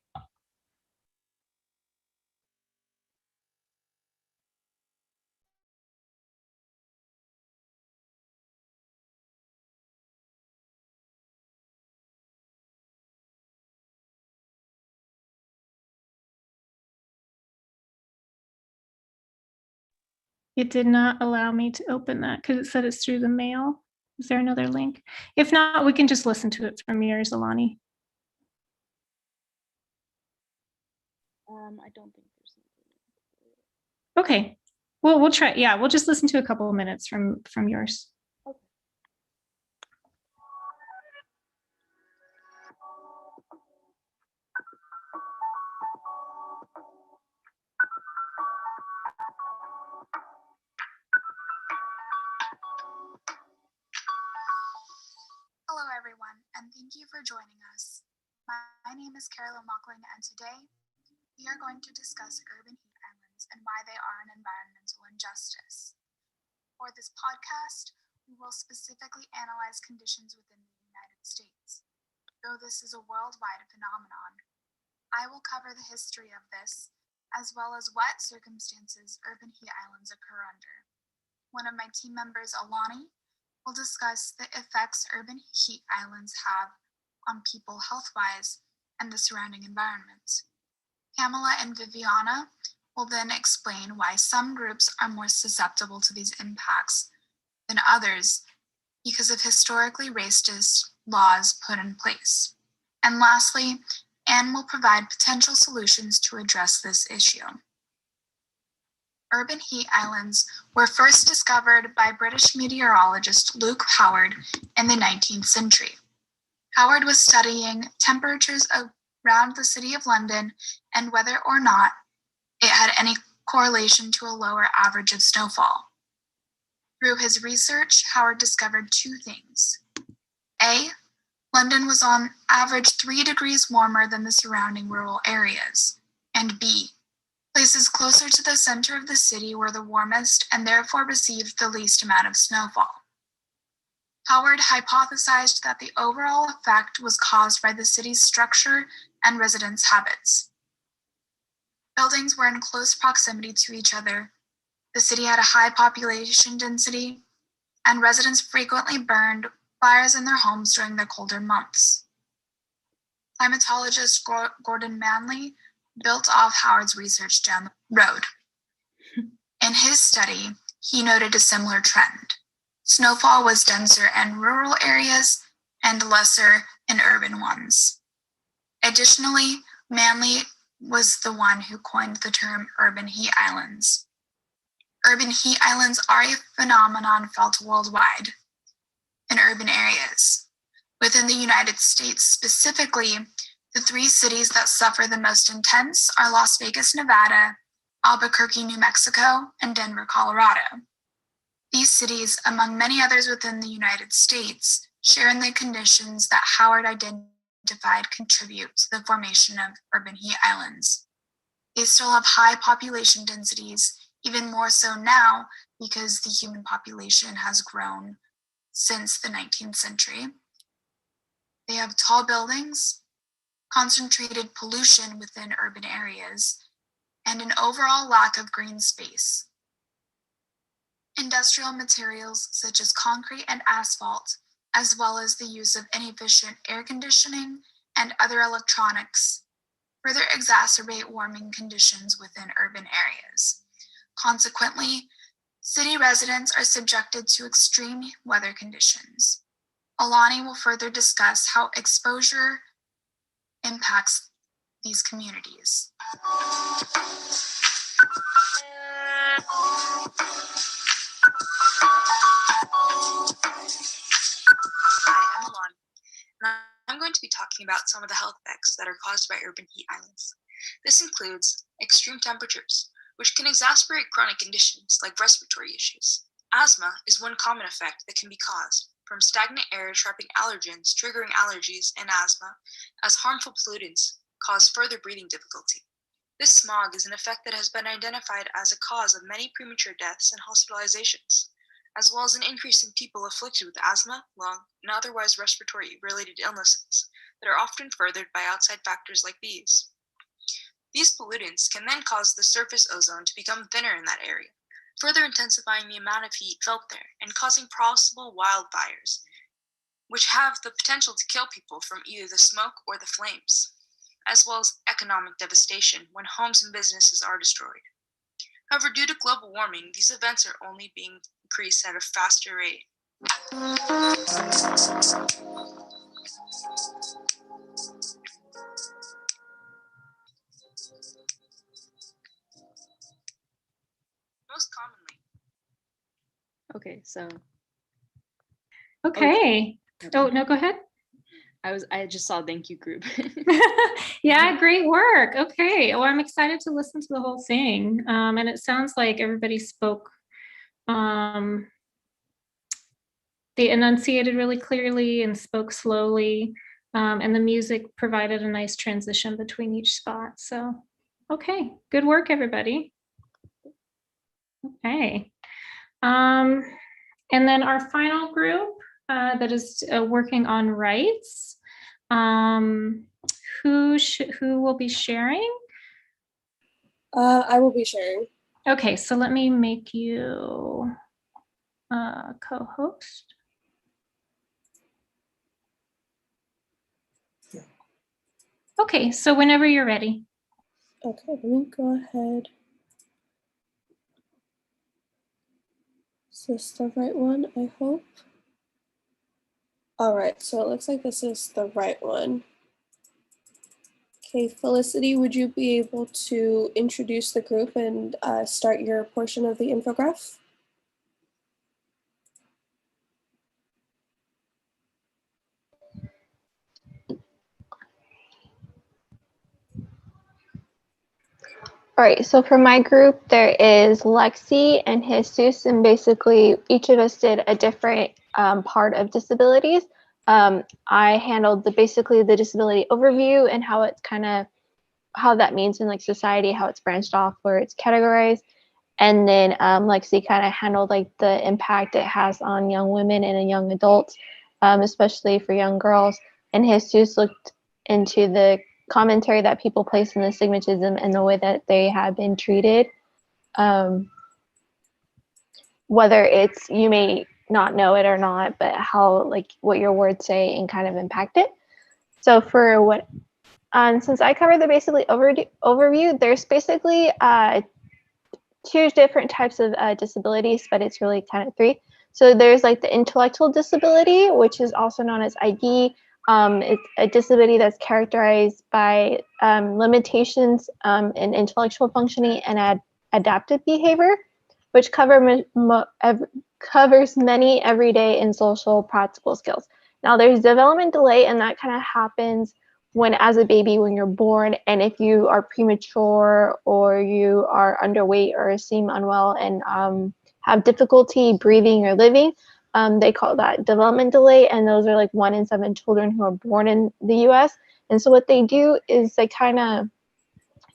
It did not allow me to open that because it said it's through the mail. Is there another link? If not, we can just listen to it from yours, Alani. I don't think there's something. Okay. Well, we'll try. Yeah, we'll just listen to a couple of minutes from yours. Okay. Hello, everyone, and thank you for joining us. My name is Carolyn Mockling, and today we are going to discuss urban heat islands and why they are an environmental injustice. For this podcast, we will specifically analyze conditions within the United States. Though this is a worldwide phenomenon, I will cover the history of this, as well as what circumstances urban heat islands occur under. One of my team members, Alani, will discuss the effects urban heat islands have on people health-wise and the surrounding environment. Pamela and Viviana will then explain why some groups are more susceptible to these impacts than others because of historically racist laws put in place. And lastly, Anne will provide potential solutions to address this issue. Urban heat islands were first discovered by British meteorologist Luke Howard in the 19th century. Howard was studying temperatures around the city of London and whether or not it had any correlation to a lower average of snowfall. Through his research, Howard discovered two things. A, London was on average 3 degrees warmer than the surrounding rural areas. And B, places closer to the center of the city were the warmest and therefore received the least amount of snowfall. Howard hypothesized that the overall effect was caused by the city's structure and residents' habits. Buildings were in close proximity to each other. The city had a high population density, and residents frequently burned fires in their homes during the colder months. Climatologist Gordon Manley built off Howard's research down the road. In his study, he noted a similar trend. Snowfall was denser in rural areas and lesser in urban ones. Additionally, Manley was the one who coined the term urban heat islands. Urban heat islands are a phenomenon felt worldwide in urban areas. Within the United States specifically, the 3 cities that suffer the most intense are Las Vegas, Nevada, Albuquerque, New Mexico, and Denver, Colorado. These cities, among many others within the United States, share in the conditions that Howard identified contribute to the formation of urban heat islands. They still have high population densities, even more so now because the human population has grown since the 19th century. They have tall buildings, concentrated pollution within urban areas, and an overall lack of green space. Industrial materials such as concrete and asphalt, as well as the use of inefficient air conditioning and other electronics, further exacerbate warming conditions within urban areas. Consequently, city residents are subjected to extreme weather conditions. Alani will further discuss how exposure impacts these communities. Hi, I'm Alani. I'm going to be talking about some of the health effects that are caused by urban heat islands. This includes extreme temperatures, which can exacerbate chronic conditions like respiratory issues. Asthma is one common effect that can be caused from stagnant air trapping allergens, triggering allergies and asthma, as harmful pollutants cause further breathing difficulty. This smog is an effect that has been identified as a cause of many premature deaths and hospitalizations, as well as an increase in people afflicted with asthma, lung, and otherwise respiratory-related illnesses that are often furthered by outside factors like these. These pollutants can then cause the surface ozone to become thinner in that area, further intensifying the amount of heat felt there and causing possible wildfires, which have the potential to kill people from either the smoke or the flames, as well as economic devastation when homes and businesses are destroyed. However, due to global warming, these events are only being increased at a faster rate. Most commonly. Okay, so Okay. Oh, no, go ahead. I just saw thank you group. Yeah, great work. Okay. Well, I'm excited to listen to the whole thing. And it sounds like everybody spoke, they enunciated really clearly and spoke slowly. And the music provided a nice transition between each spot. So, okay, good work, everybody. Okay. And then our final group that is working on rights. Who will be sharing? I will be sharing. Okay, so let me make you a co-host. Okay, so whenever you're ready. Okay, let me go ahead. Is this the right one, I hope? All right, so it looks like this is the right one. Okay, Felicity, would you be able to introduce the group and start your portion of the infograph? All right, so for my group, there is Lexi and Jesus, and basically each of us did a different part of disabilities. I handled basically the disability overview and how it's how that means in like society, how it's branched off, where it's categorized. And then Lexi kind of handled like the impact it has on young women and young adults, especially for young girls. And Jesus looked into the commentary that people place in the stigmatism and the way that they have been treated. Whether it's, you may not know it or not, but how like what your words say and kind of impact it. So for what, since I covered the basically overview, there's basically 2 different types of disabilities, but it's really kind of 3. So there's like the intellectual disability, which is also known as ID. It's a disability that's characterized by limitations in intellectual functioning and adaptive behavior, which covers many everyday and social practical skills. Now there's development delay, and that kind of happens when as a baby, when you're born, and if you are premature or you are underweight or seem unwell and have difficulty breathing or living, they call that development delay, and those are like 1 in 7 children who are born in the US. And so what they do is they kind of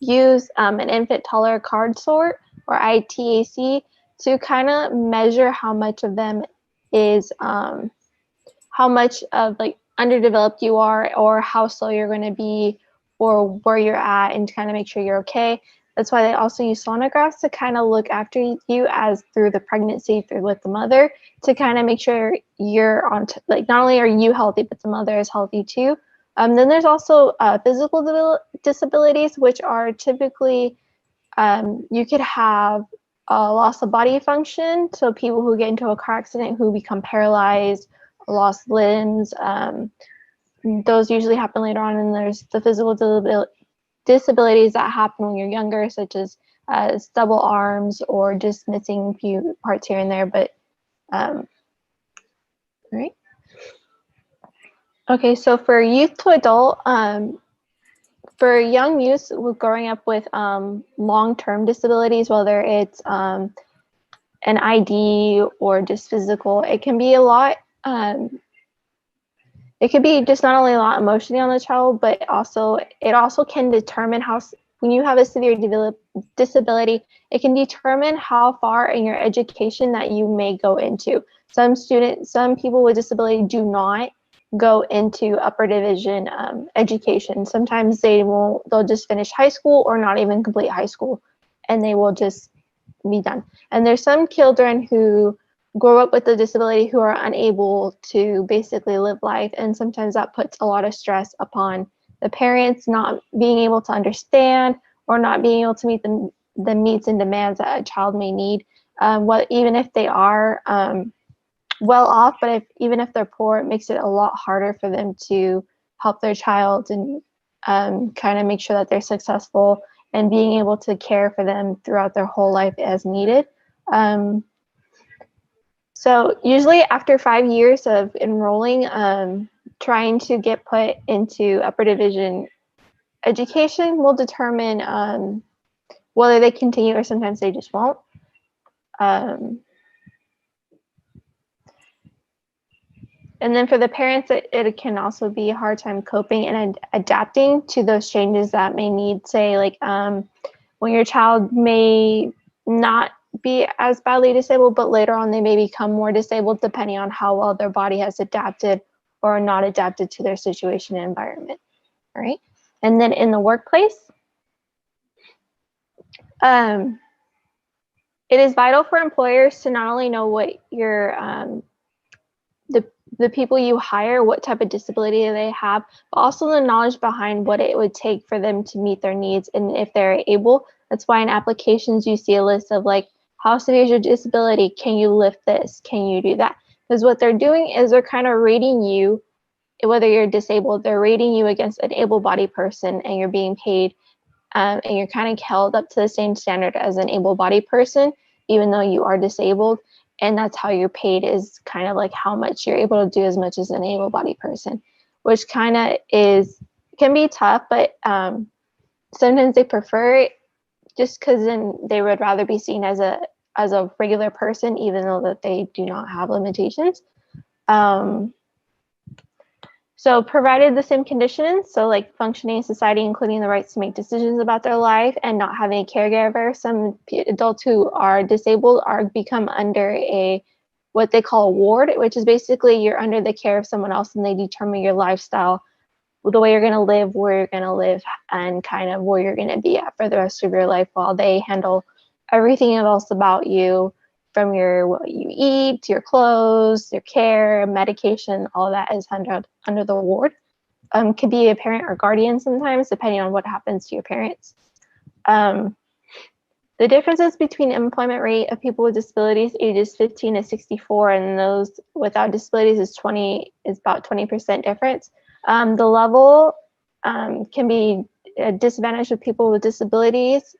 use an infant tolerance card sort, or ITAC, to kind of measure how much of them is, how much of like underdeveloped you are, or how slow you're going to be, or where you're at, and kind of make sure you're okay. That's why they also use sonographs to kind of look after you as through the pregnancy, through with the mother, to kind of make sure you're on, like not only are you healthy, but the mother is healthy too. Then there's also physical disabilities, which are typically, you could have loss of body function. So people who get into a car accident who become paralyzed, lost limbs, those usually happen later on. And there's the physical disabilities that happen when you're younger, such as double arms or just missing a few parts here and there. But right. Okay, so for youth to adult, for young youth growing up with long-term disabilities, whether it's an ID or just physical, it can be a lot. It could be just not only a lot emotionally on the child, but it also can determine how, when you have a severe disability, it can determine how far in your education that you may go into. Some people with disability do not go into upper division education. Sometimes they'll just finish high school or not even complete high school, and they will just be done. And there's some children who grow up with a disability who are unable to basically live life, and sometimes that puts a lot of stress upon the parents, not being able to understand or not being able to meet the needs and demands that a child may need. Even if they are well off, but even if they're poor, it makes it a lot harder for them to help their child and kind of make sure that they're successful and being able to care for them throughout their whole life as needed. So usually after 5 years of enrolling, trying to get put into upper division education will determine whether they continue or sometimes they just won't. And then for the parents, it can also be a hard time coping and adapting to those changes that may need, say, like when your child may not be as badly disabled, but later on they may become more disabled depending on how well their body has adapted or not adapted to their situation and environment. All right. And then in the workplace, it is vital for employers to not only know what your the people you hire, what type of disability they have, but also the knowledge behind what it would take for them to meet their needs. And if they're able, that's why in applications you see a list of like, how severe is your disability? Can you lift this? Can you do that? Because what they're doing is they're kind of rating you, whether you're disabled, they're rating you against an able-bodied person, and you're being paid and you're kind of held up to the same standard as an able-bodied person, even though you are disabled. And that's how you're paid, is kind of like how much you're able to do as much as an able-bodied person, which kind of can be tough, but sometimes they prefer it just because then they would rather be seen as a regular person, even though that they do not have limitations. So provided the same conditions, so like functioning in society, including the rights to make decisions about their life and not having a caregiver, some adults who are disabled become under what they call a ward, which is basically you're under the care of someone else and they determine your lifestyle, the way you're going to live, where you're going to live, and kind of where you're going to be at for the rest of your life, while they handle everything else about you, from what you eat, your clothes, your care, medication, all that is under the ward. Could be a parent or guardian sometimes, depending on what happens to your parents. The differences between employment rate of people with disabilities ages 15 to 64 and those without disabilities is about 20% difference. The level can be a disadvantage of people with disabilities,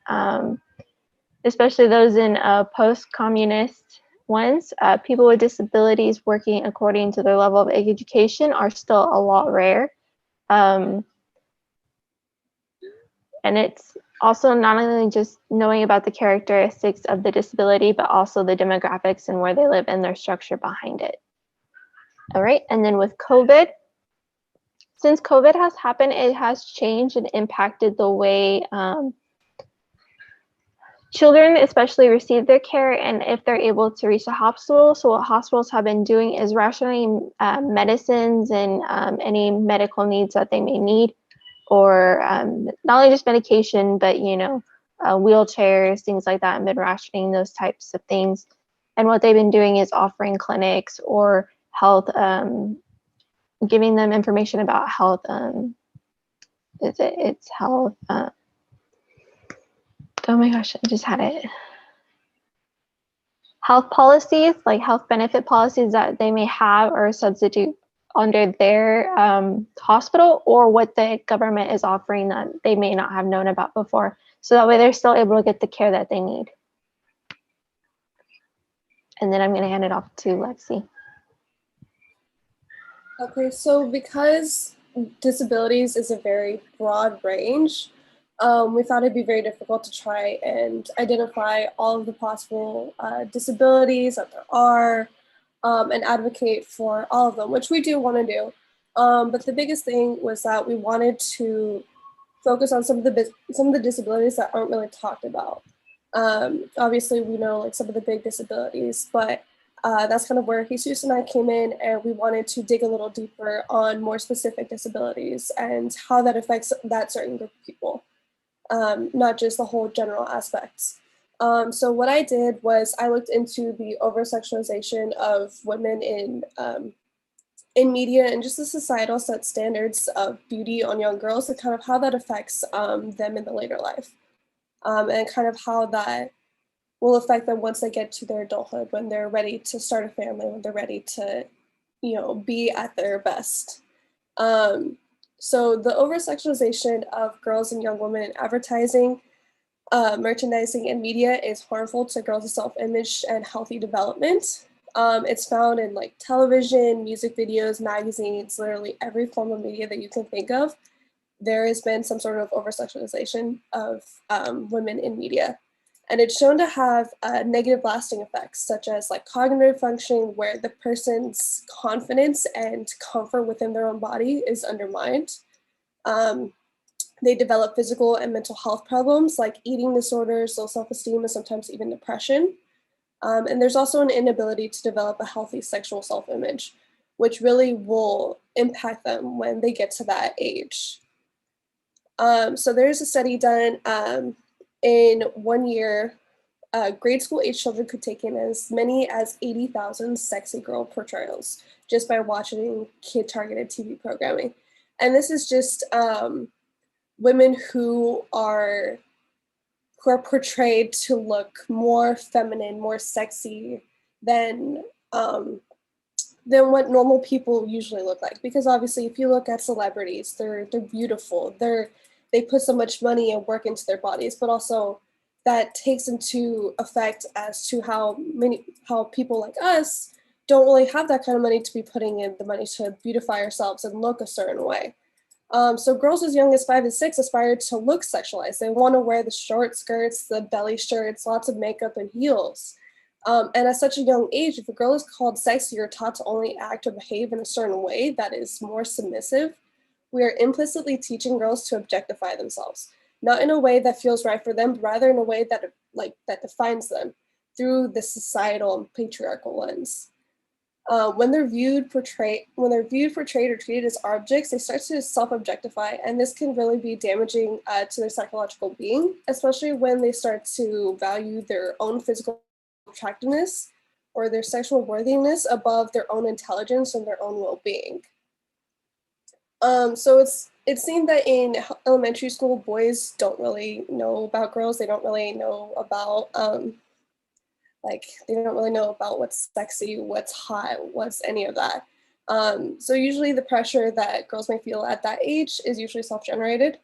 especially those in post-communist ones. People with disabilities working according to their level of education are still a lot rare. And it's also not only just knowing about the characteristics of the disability, but also the demographics and where they live and their structure behind it. All right, and then with COVID, since COVID has happened, it has changed and impacted the way children especially receive their care and if they're able to reach a hospital. So what hospitals have been doing is rationing medicines and any medical needs that they may need, or not only just medication, but wheelchairs, things like that, and been rationing those types of things. And what they've been doing is offering clinics or health, giving them information about health. It's health. Oh my gosh, I just had it. Health policies, like health benefit policies that they may have or substitute under their hospital, or what the government is offering that they may not have known about before. So that way they're still able to get the care that they need. And then I'm going to hand it off to Lexi. Okay, so because disabilities is a very broad range, we thought it'd be very difficult to try and identify all of the possible disabilities that there are, and advocate for all of them, which we do want to do. But the biggest thing was that we wanted to focus on some of the disabilities that aren't really talked about. Obviously, we know like some of the big disabilities, but that's kind of where Jesus and I came in, and we wanted to dig a little deeper on more specific disabilities and how that affects that certain group of people, not just the whole general aspects. So what I did was I looked into the over-sexualization of women in media and just the societal set standards of beauty on young girls and kind of how that affects them in the later life, and kind of how that will affect them once they get to their adulthood, when they're ready to start a family, when they're ready to, be at their best. So the over-sexualization of girls and young women in advertising, merchandising, and media is harmful to girls' self-image and healthy development. It's found in like television, music videos, magazines, literally every form of media that you can think of. There has been some sort of over-sexualization of women in media. And it's shown to have negative lasting effects, such as like cognitive functioning, where the person's confidence and comfort within their own body is undermined. They develop physical and mental health problems like eating disorders, low self-esteem, and sometimes even depression. And there's also an inability to develop a healthy sexual self-image, which really will impact them when they get to that age. So there's a study done in 1 year. Grade school age children could take in as many as 80,000 sexy girl portrayals just by watching kid-targeted TV programming. And this is just women who are portrayed to look more feminine, more sexy than what normal people usually look like. Because obviously, if you look at celebrities, they're beautiful. They put so much money and work into their bodies, but also that takes into effect as to how people like us don't really have that kind of money to be putting in the money to beautify ourselves and look a certain way. So girls as young as 5 and 6 aspire to look sexualized. They want to wear the short skirts, the belly shirts, lots of makeup and heels. And at such a young age, if a girl is called sexy or taught to only act or behave in a certain way that is more submissive, we are implicitly teaching girls to objectify themselves, not in a way that feels right for them, but rather in a way that defines them through the societal and patriarchal lens. When they're viewed, portrayed, or treated as objects, they start to self-objectify, and this can really be damaging to their psychological being, especially when they start to value their own physical attractiveness or their sexual worthiness above their own intelligence and their own well-being. So it's seen that in elementary school, boys don't really know about girls. They don't really know about they don't really know about what's sexy, what's hot, what's any of that. So usually the pressure that girls may feel at that age is usually self-generated.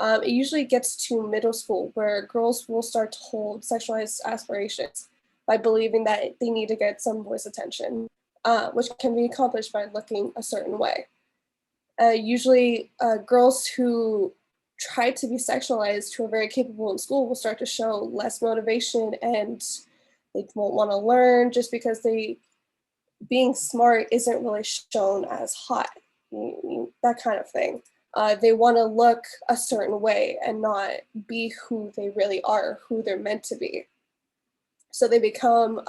It usually gets to middle school, where girls will start to hold sexualized aspirations by believing that they need to get some boys' attention, which can be accomplished by looking a certain way. Usually girls who try to be sexualized, who are very capable in school, will start to show less motivation, and they won't want to learn just because being smart isn't really shown as hot, that kind of thing. They want to look a certain way and not be who they really are, who they're meant to be. So they become,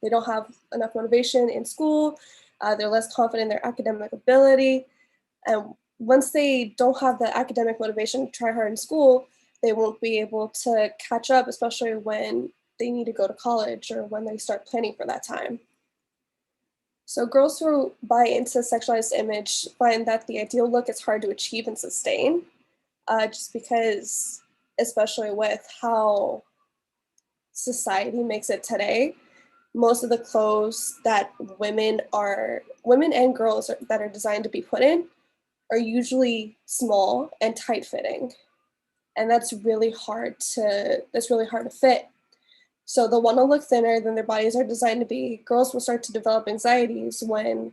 they don't have enough motivation in school, they're less confident in their academic ability, and once they don't have the academic motivation to try hard in school, they won't be able to catch up, especially when they need to go to college or when they start planning for that time. So girls who buy into sexualized image find that the ideal look is hard to achieve and sustain, just because, especially with how society makes it today, most of the clothes that women and girls that are designed to be put in are usually small and tight fitting. And that's really hard to fit. So they'll want to look thinner than their bodies are designed to be. Girls will start to develop anxieties when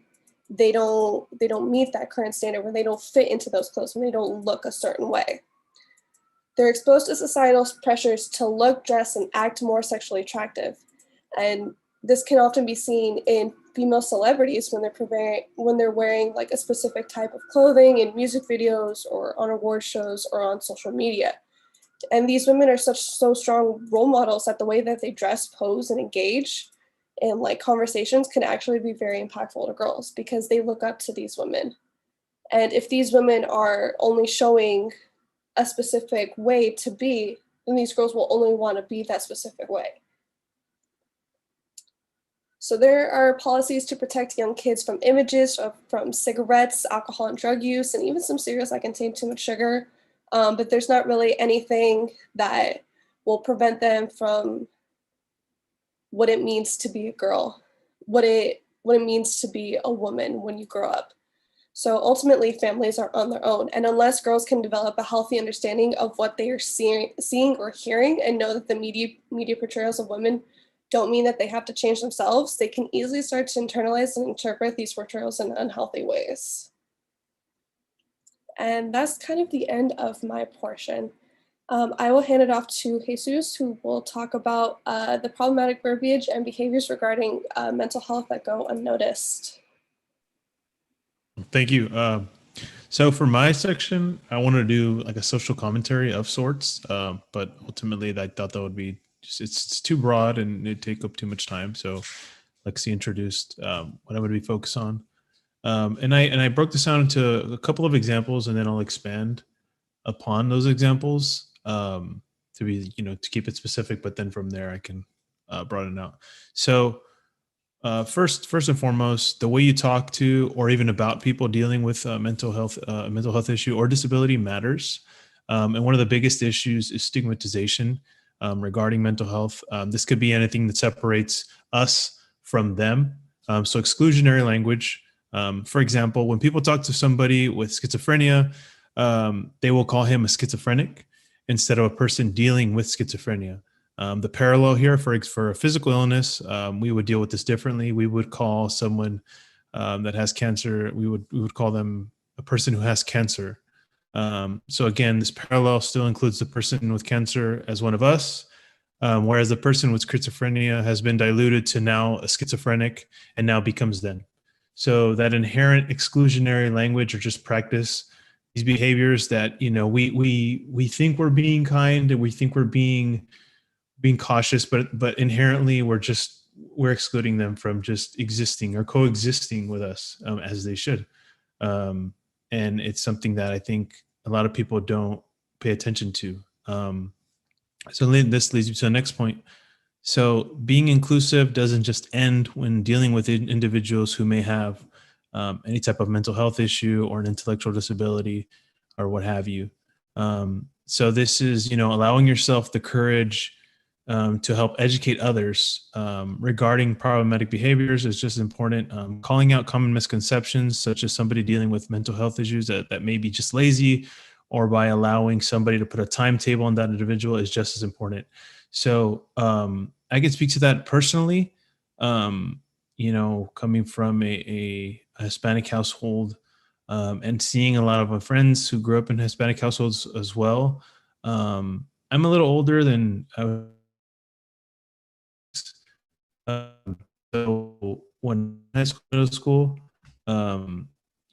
they don't meet that current standard, when they don't fit into those clothes, when they don't look a certain way. They're exposed to societal pressures to look, dress, and act more sexually attractive. And this can often be seen in female celebrities when they're wearing like a specific type of clothing in music videos or on award shows or on social media. And these women are so strong role models that the way that they dress, pose, and engage in like conversations can actually be very impactful to girls because they look up to these women. And if these women are only showing a specific way to be, then these girls will only want to be that specific way. So there are policies to protect young kids from images from cigarettes, alcohol and drug use, and even some cereals that contain too much sugar. But there's not really anything that will prevent them from what it means to be a girl, what it means to be a woman when you grow up. So ultimately, families are on their own. And unless girls can develop a healthy understanding of what they are seeing or hearing and know that the media portrayals of women don't mean that they have to change themselves, they can easily start to internalize and interpret these portrayals in unhealthy ways. And that's kind of the end of my portion. I will hand it off to Jesus, who will talk about the problematic verbiage and behaviors regarding mental health that go unnoticed. Thank you. So for my section, I want to do like a social commentary of sorts, but ultimately I thought that would be it's too broad and it'd take up too much time. So Lexi introduced what I'm going to be focused on. And I broke this down into a couple of examples, and then I'll expand upon those examples to be, to keep it specific, but then from there I can broaden out. So first and foremost, the way you talk to or even about people dealing with mental health issue or disability matters. And one of the biggest issues is stigmatization regarding mental health. This could be anything that separates us from them. So exclusionary language. For example, when people talk to somebody with schizophrenia, they will call him a schizophrenic instead of a person dealing with schizophrenia. The parallel here for a physical illness, we would deal with this differently. We would call someone that has cancer, we would call them a person who has cancer. So again, this parallel still includes the person with cancer as one of us, whereas the person with schizophrenia has been diluted to now a schizophrenic and now becomes them. So that inherent exclusionary language or just practice, these behaviors that, we think we're being kind and we think we're being cautious, but inherently we're excluding them from just existing or coexisting with us as they should. And it's something that I think a lot of people don't pay attention to. So this leads me to the next point. So being inclusive doesn't just end when dealing with individuals who may have any type of mental health issue or an intellectual disability or what have you. So this is, allowing yourself the courage to help educate others regarding problematic behaviors is just important. Calling out common misconceptions, such as somebody dealing with mental health issues that may be just lazy, or by allowing somebody to put a timetable on that individual, is just as important. So I can speak to that personally, coming from a Hispanic household and seeing a lot of my friends who grew up in Hispanic households as well. I'm a little older than I was. So when high school, middle school,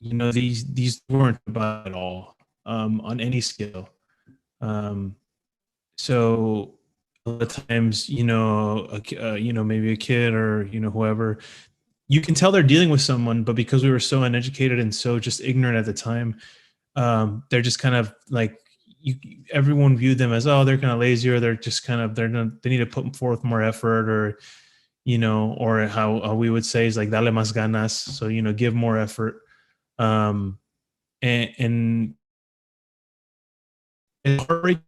these weren't about at all on any scale. So a lot of times, maybe a kid or whoever, you can tell they're dealing with someone, but because we were so uneducated and so just ignorant at the time, they're just kind of like everyone viewed them as, oh, they're kind of lazy, or they're just kind of they need to put forth more effort, or or how we would say is like dale más ganas, so give more effort, and it's hard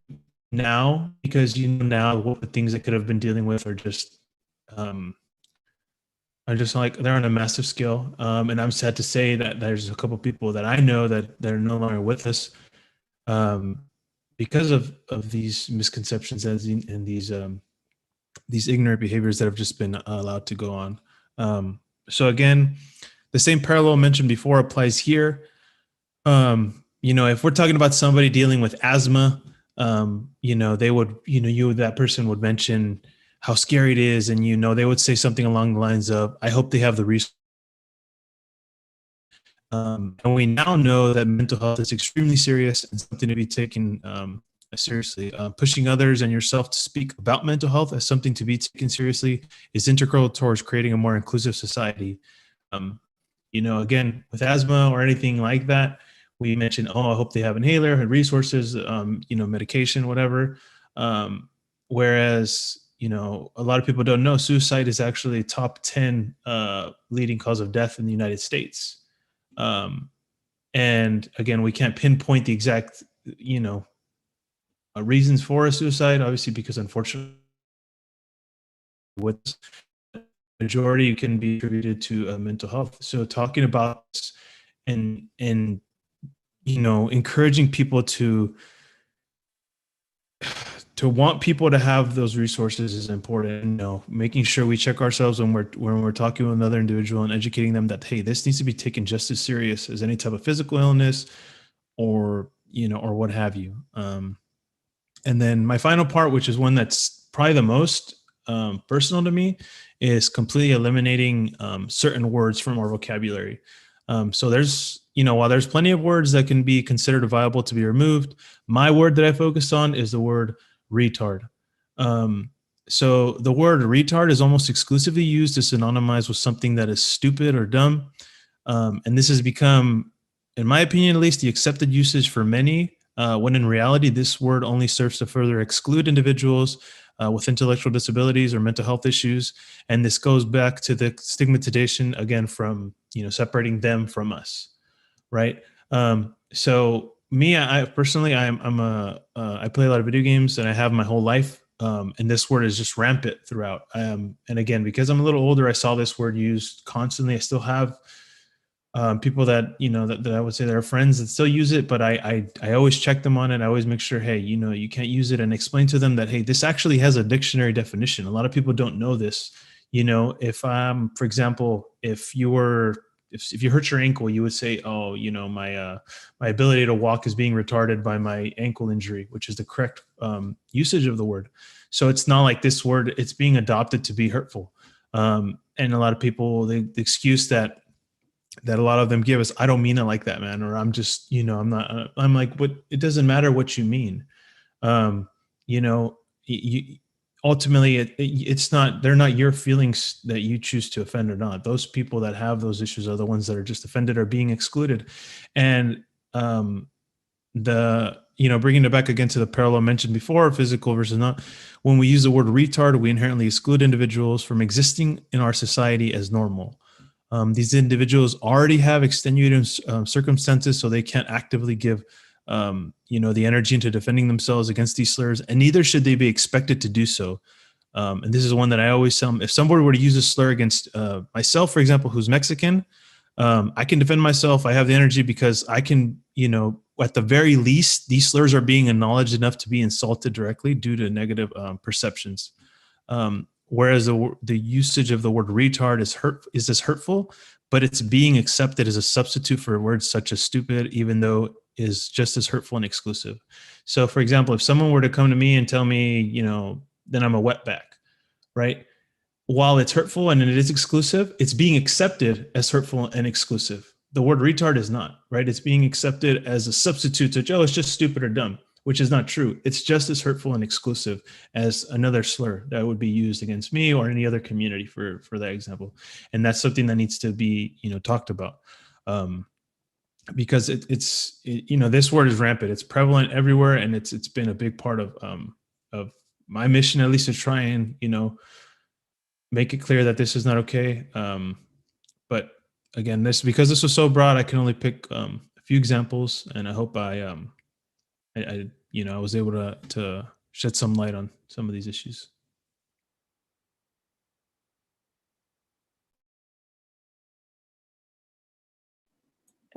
now because now what the things that could have been dealing with are just like they're on a massive scale, and I'm sad to say that there's a couple people that I know that they're no longer with us because of these misconceptions and these ignorant behaviors that have just been allowed to go on. So again, the same parallel mentioned before applies here. If we're talking about somebody dealing with asthma, they would, that person would mention how scary it is. And, they would say something along the lines of, I hope they have the resources. And we now know that mental health is extremely serious and something to be taken seriously. Pushing others and yourself to speak about mental health as something to be taken seriously is integral towards creating a more inclusive society. Again, with asthma or anything like that, we mentioned, I hope they have inhaler and resources, medication, whatever. Whereas, a lot of people don't know suicide is actually top 10 leading cause of death in the United States. And again, we can't pinpoint the exact, reasons for a suicide, obviously, because unfortunately, with majority can be attributed to mental health. So talking about this and encouraging people to want people to have those resources is important. Making sure we check ourselves when we're talking with another individual and educating them that, hey, this needs to be taken just as serious as any type of physical illness or what have you. And then my final part, which is one that's probably the most personal to me, is completely eliminating certain words from our vocabulary. So there's, while there's plenty of words that can be considered viable to be removed, my word that I focused on is the word retard. So the word retard is almost exclusively used to synonymize with something that is stupid or dumb. And this has become, in my opinion, at least, the accepted usage for many, when in reality, this word only serves to further exclude individuals with intellectual disabilities or mental health issues. And this goes back to the stigmatization, again, from, separating them from us, right? So me, I personally, I play a lot of video games and I have my whole life. And this word is just rampant throughout. And again, because I'm a little older, I saw this word used constantly. I still have people that, that I would say that are friends that still use it, but I always check them on it. I always make sure, hey, you can't use it, and explain to them that, hey, this actually has a dictionary definition. A lot of people don't know this. If for example, if you hurt your ankle, you would say, oh, my ability to walk is being retarded by my ankle injury, which is the correct usage of the word. So it's not like this word, it's being adopted to be hurtful. And a lot of people, the excuse that a lot of them give us, I don't mean it like that, man. Or I'm just, I'm like, what, it doesn't matter what you mean. Ultimately it's not, they're not your feelings that you choose to offend or not. Those people that have those issues are the ones that are just offended or being excluded. And, bringing it back again to the parallel mentioned before, physical versus not, when we use the word retard, we inherently exclude individuals from existing in our society as normal. These individuals already have extenuating circumstances, so they can't actively give, the energy into defending themselves against these slurs, and neither should they be expected to do so. And this is one that I always tell them: if somebody were to use a slur against myself, for example, who's Mexican, I can defend myself. I have the energy because I can, at the very least, these slurs are being acknowledged enough to be insulted directly due to negative perceptions. Whereas the usage of the word retard is as hurtful, but it's being accepted as a substitute for words such as stupid, even though is just as hurtful and exclusive. So, for example, if someone were to come to me and tell me, then I'm a wetback, right? While it's hurtful and it is exclusive, it's being accepted as hurtful and exclusive. The word retard is not, right? It's being accepted as a substitute to, oh, it's just stupid or dumb, which is not true. It's just as hurtful and exclusive as another slur that would be used against me or any other community, for that example. And that's something that needs to be, talked about. Because it's this word is rampant. It's prevalent everywhere, and it's been a big part of my mission, at least, to try and make it clear that this is not okay. But again, because this was so broad, I can only pick a few examples, and I hope I was able to shed some light on some of these issues.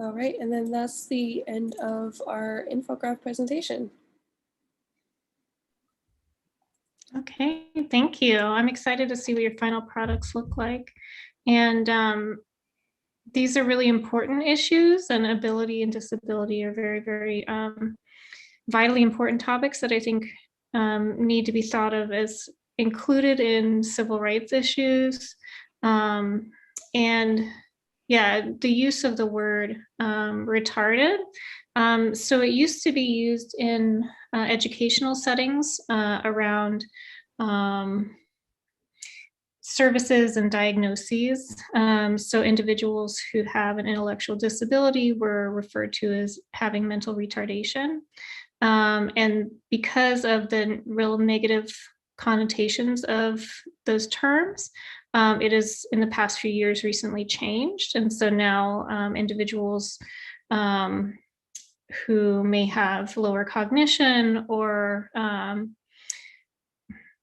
All right, and then that's the end of our infograph presentation. Okay, thank you. I'm excited to see what your final products look like. And these are really important issues, and ability and disability are very, very vitally important topics that I think need to be thought of as included in civil rights issues. And yeah, the use of the word retarded. So it used to be used in educational settings around services and diagnoses. So individuals who have an intellectual disability were referred to as having mental retardation. And because of the real negative connotations of those terms, it is in the past few years recently changed. And so now individuals who may have lower cognition or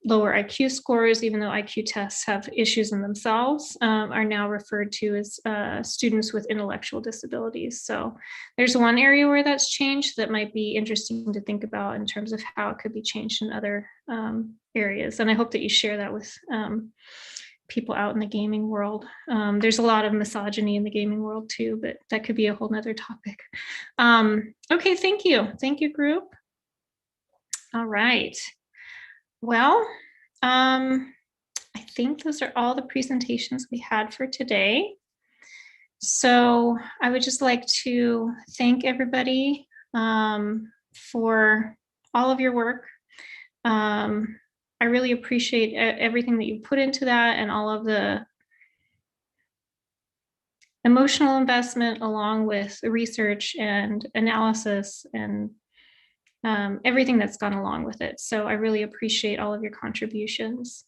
lower IQ scores, even though IQ tests have issues in themselves, are now referred to as students with intellectual disabilities. So there's one area where that's changed that might be interesting to think about in terms of how it could be changed in other areas. And I hope that you share that with people out in the gaming world. There's a lot of misogyny in the gaming world too, but that could be a whole nother topic. Okay, thank you. Thank you, group. All right. Well, I think those are all the presentations we had for today. So I would just like to thank everybody for all of your work. I really appreciate everything that you put into that and all of the emotional investment along with the research and analysis and everything that's gone along with it. So I really appreciate all of your contributions.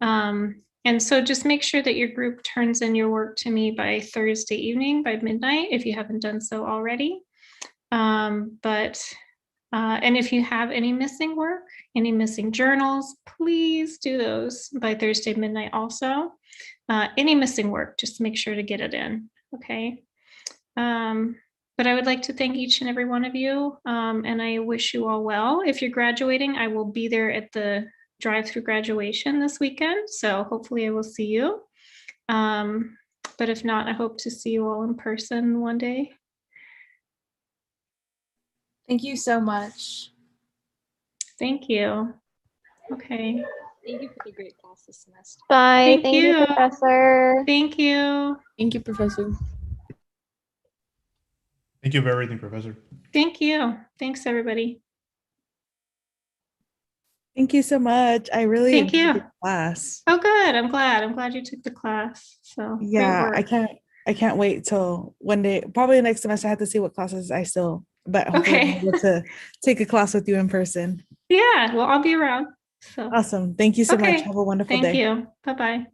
And so just make sure that your group turns in your work to me by Thursday evening, by midnight, if you haven't done so already. And if you have any missing work, any missing journals, please do those by Thursday midnight also. Any missing work, just make sure to get it in, okay? But I would like to thank each and every one of you, and I wish you all well. If you're graduating, I will be there at the drive-through graduation this weekend, so hopefully I will see you. But if not, I hope to see you all in person one day. Thank you so much. Thank you. Okay. Thank you for the great class this semester. Bye. Thank you. Professor. Thank you. Thank you, Professor. Thank you for everything, Professor. Thank you. Thanks, everybody. Thank you so much. I really Thank enjoyed you. the class. Oh, good. I'm glad you took the class. So great Yeah, work. I can't wait till one day, probably next semester. I have to see what classes but hopefully Okay. I'm able to take a class with you in person. Yeah, well, I'll be around. So Awesome. Thank you so much. okay. Have a wonderful Thank day. you. Bye-bye.